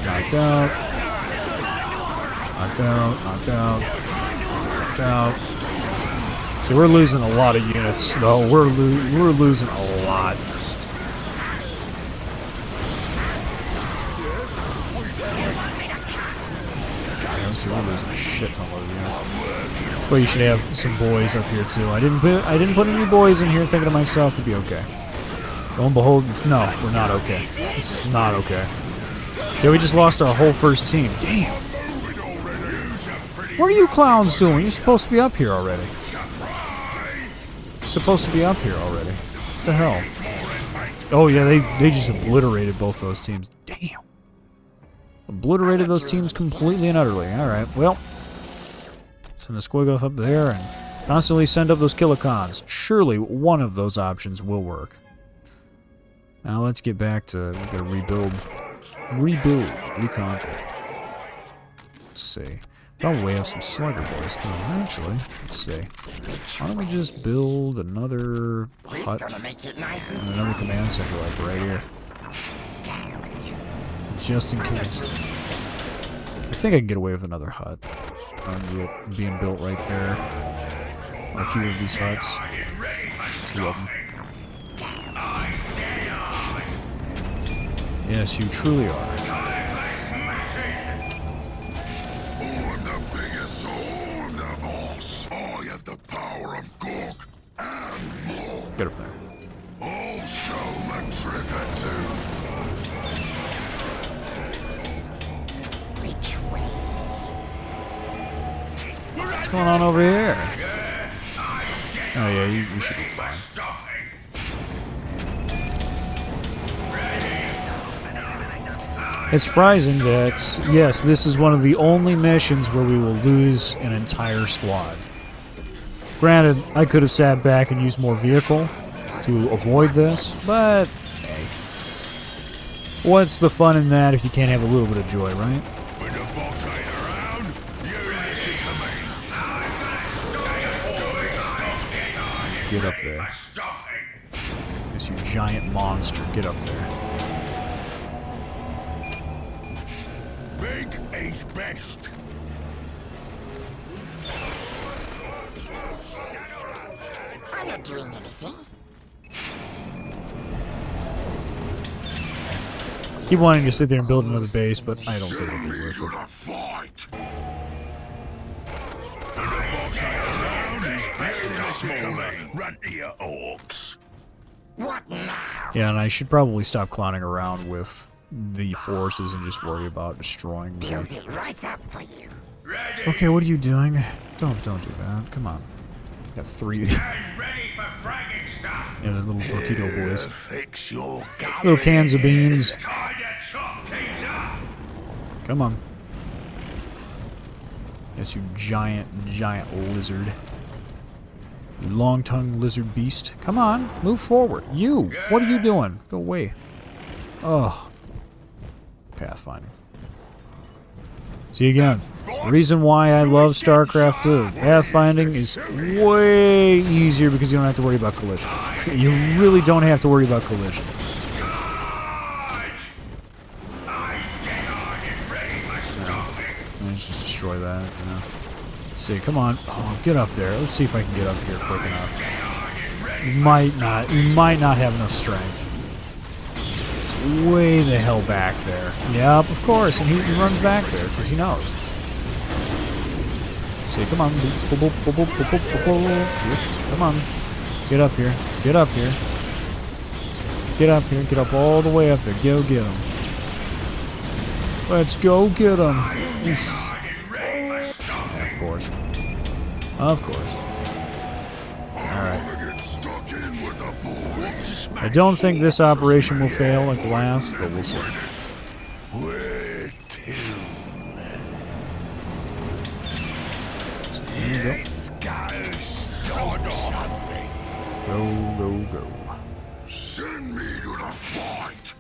Knocked out. So we're losing a lot of units, though. We're losing a lot. So we're losing a shit ton of units. That's why you should have some boys up here too. I didn't put any boys in here thinking to myself it'd be okay. Lo and behold, no, we're not okay. This is not okay. Yeah, we just lost our whole first team. Damn. What are you clowns doing? You're supposed to be up here already. You're supposed to be up here already. What the hell? Oh yeah, they just obliterated both those teams. Damn. Obliterated those teams completely and utterly. Alright, well. Send the Squiggoth up there and constantly send up those Killicons. Surely one of those options will work. Now let's get back to, we gotta rebuild, reconquer. Let's see. Probably have some Slugger boys too. Actually, let's see. Why don't we just build another hut and another command center like right here. Just in case. I think I can get away with another hut. being built right there. A few of these huts. 2 of them. Yes, you truly are. I'm the biggest, I'm the boss. I have the power of Gork and more. Get up there. I'll show my trigger too. Which way? What's going on over here? Oh yeah, you should be fine. It's surprising that, yes, this is one of the only missions where we will lose an entire squad. Granted, I could have sat back and used more vehicle to avoid this, but hey. What's the fun in that if you can't have a little bit of joy, right? When the boss ain't around, you listen to me. Get up there. This you giant monster, get up there. Big is best. I'm not doing anything. Keep wanting to sit there and build another base, but I don't think it'll be worth it. Gonna fight. Run to your orcs. What now? Yeah, and I should probably stop clowning around with the forces and just worry about destroying them. Build it right up for you. Okay, what are you doing? Don't do that. Come on. Got 3. Ready for fragging stuff. Yeah, the little torpedo boys. Fix your Little cans of beans. Time to chop things up. Come on. Yes, you giant lizard. You long-tongued lizard beast. Come on, move forward. You! What are you doing? Go away. Oh. Pathfinding. See again. The reason why I love StarCraft 2. Pathfinding is way easier because you don't have to worry about collision. You really don't have to worry about collision. Let's just destroy that, you know. Let's see, come on. Oh, get up there. Let's see if I can get up here quick enough. You might not have enough strength. It's way the hell back there. Yep, of course, and he runs back there because he knows. Let's see, come on. Come on. Get up here. Get up here. Get up here. Get up all the way up there. Go get him. Let's go get him. Yeah, of course. Of course. Alright. I don't think this operation will fail like the last, but we'll see. So here we go. Go. Send me to the fight.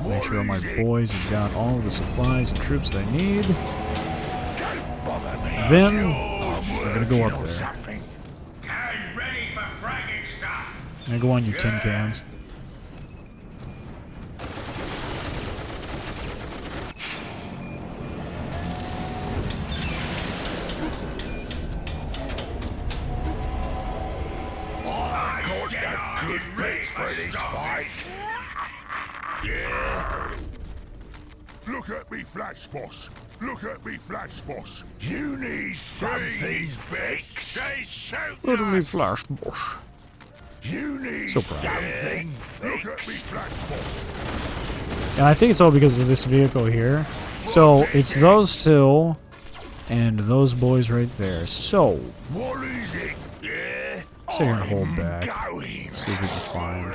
Make sure all my boys have got all of the supplies and troops they need. Then, we're gonna go up there. I'm gonna go on you tin cans. Good bits for this fight. Yeah. Look at me, Flash Boss. Look at me, Flash Boss. You need something fixed. Look at me, Flash Boss. You need So proud. something fixed. Look at me, Flash Boss. And I think it's all because of this vehicle here. So, it's those two and those boys right there. So, What is it? Yeah. sit here and hold back. Going. See if we can find.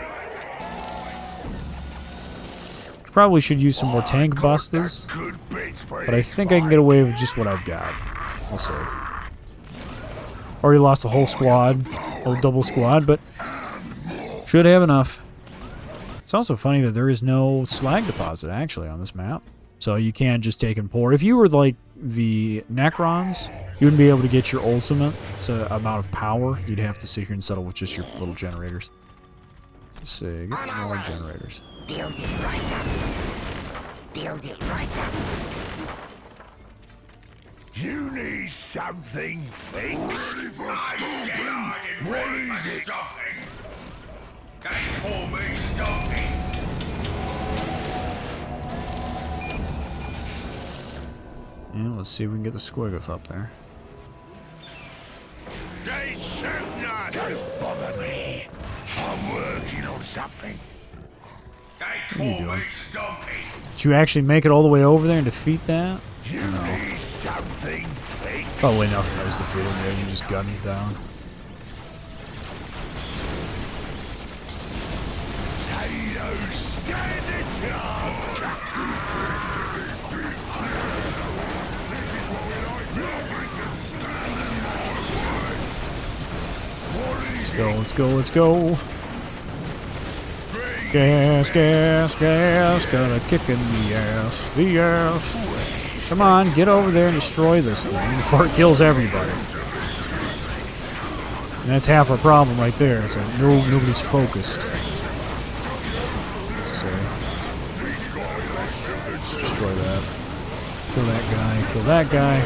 Probably should use some more tank busters, Good bits for but I this think I can get away with just what I've got. We'll see. Already lost a whole squad, whole double squad, but should have enough. It's also funny that there is no slag deposit actually on this map, so you can't just take and pour. If you were like the Necrons, you wouldn't be able to get your ultimate amount of power. You'd have to sit here and settle with just your little generators. Let's see, get more generators. Build it right up. Build it right up. You need something fixed. Ready for stomping? What is it? They call me stomp-in. Yeah, let's see if we can get the squiggoth up there. They shooting us! Don't bother me. I'm working on something. They What are you call doing? me stomp-in. Did you actually make it all the way over there and defeat that? You need something fixed. Probably nothing that was defeated there. You just gunned it down. Potatoes stand a chance. Too big to be beat. This is what we like. Nothing can stand in my way. What is Let's go, let's go, let's go. Gas, gas, gas. Got a kick in the ass. The ass. Come on, get over there and destroy this thing before it kills everybody. And that's half our problem right there. It's like nobody's focused. Let's see. Let's destroy that. Kill that guy. Kill that guy.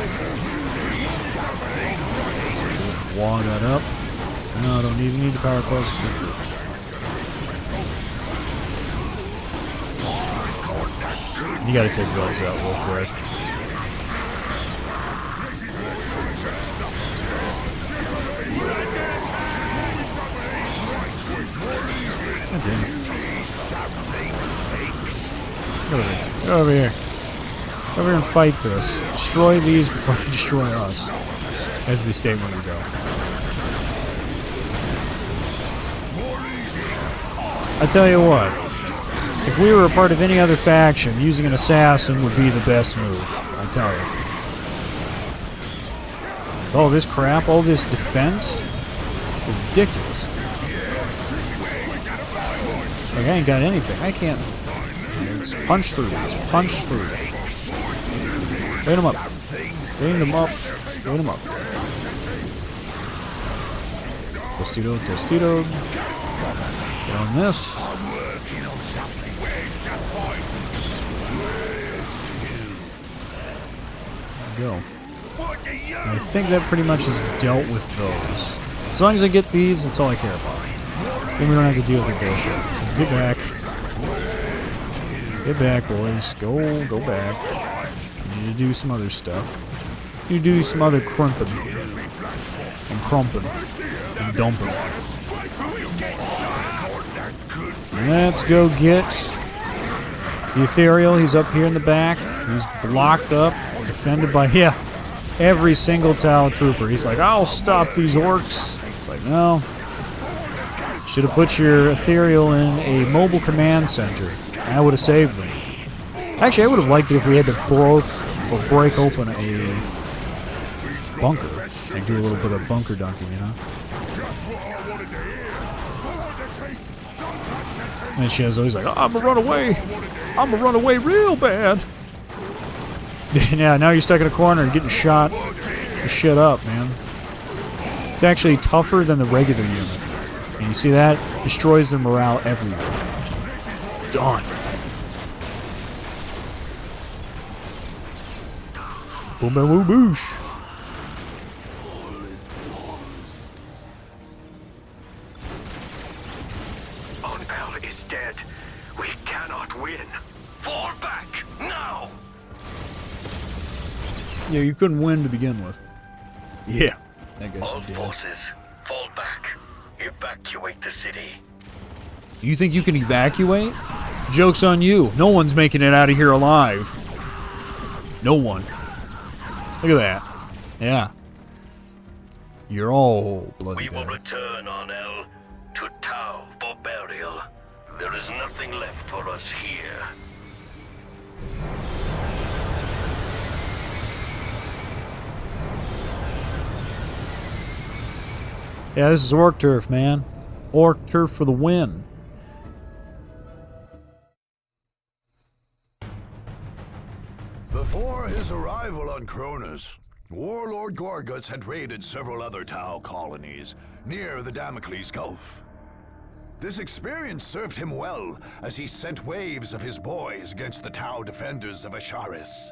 Let's wall that up. No, I don't even need the power close to the troops. You gotta take those out real quick. God damn it. Get over here. Get over here and fight this. Destroy these before they destroy us. As they state when we go. I tell you what. If we were a part of any other faction, using an assassin would be the best move. I tell you. With all this crap, all this defense, it's ridiculous. Like, I ain't got anything. I can't. Just punch through these. Punch through. Wait them up. Wait them up. Wait them up. Tostito, Tostito. Get on this. Go. And I think that pretty much is dealt with those. As long as I get these, that's all I care about. Then we don't have to deal with the bullshit. So get back. Get back, boys. Go back. You need to do some other stuff. You do some other crimping. And crumping. And dumping. Let's go get the Ethereal. He's up here in the back. He's blocked up. Defended by, every single Tau trooper. He's like, I'll stop these orcs. It's like, no. Should have put your Ethereal in a mobile command center. That would have saved them. Actually, I would have liked it if we had to break open a bunker and do a little bit of bunker dunking, you know? And then Shazo's like, I'm gonna run away. I'm gonna run away real bad. Yeah, now you're stuck in a corner and getting shot. Shut up, man. It's actually tougher than the regular unit. And you see that? Destroys their morale everywhere. Done. Boom, boom, boom, boosh. Onel is dead. We cannot win. Fall back, now! Yeah, you couldn't win to begin with. Yeah, that guy's All dead. forces, fall back. Evacuate the city. You think you can evacuate? Joke's on you. No one's making it out of here alive. No one. Look at that. Yeah. You're all bloody We will dead. return, Onel, to Tau for burial. There is nothing left for us here. Yeah, this is Orc Turf, man. Orc Turf for the win. Before his arrival on Cronus, Warlord Gorguts had raided several other Tau colonies near the Damocles Gulf. This experience served him well as he sent waves of his boys against the Tau defenders of Asharis.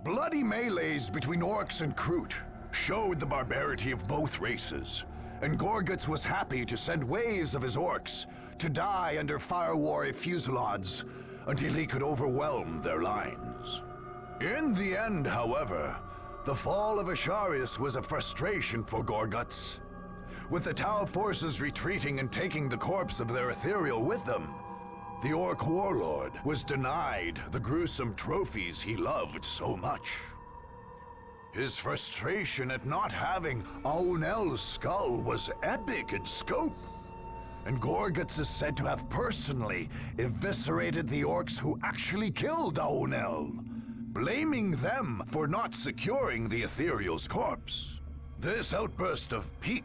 Bloody melees between orcs and Kroot showed the barbarity of both races, and Gorguts was happy to send waves of his orcs to die under fire warrior fusillades until he could overwhelm their lines. In the end, however, the fall of Asharius was a frustration for Gorguts. With the Tau forces retreating and taking the corpse of their ethereal with them, the Orc warlord was denied the gruesome trophies he loved so much. His frustration at not having Aunel's skull was epic in scope, and Gorguts is said to have personally eviscerated the orcs who actually killed Aunel, blaming them for not securing the ethereal's corpse. This outburst of pique,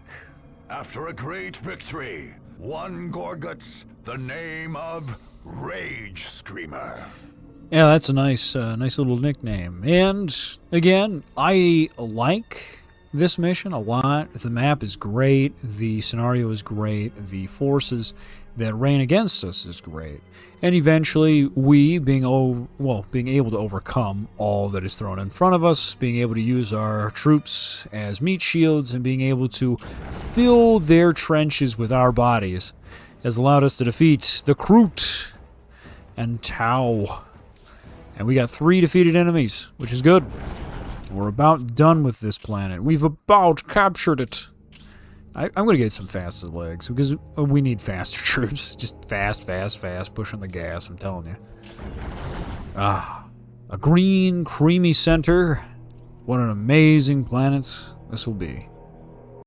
after a great victory, won Gorguts the name of Rage Screamer. Yeah, that's a nice little nickname. And again, I like this mission a lot. The map is great. The scenario is great. The forces that reign against us is great. And eventually, we being able to overcome all that is thrown in front of us, being able to use our troops as meat shields, and being able to fill their trenches with our bodies, has allowed us to defeat the Kroot and Tau. And we got 3 defeated enemies, which is good. We're about done with this planet. We've about captured it. I'm going to get some fastest legs, because we need faster troops. Just fast, pushing the gas, I'm telling you. A green, creamy center. What an amazing planet this will be.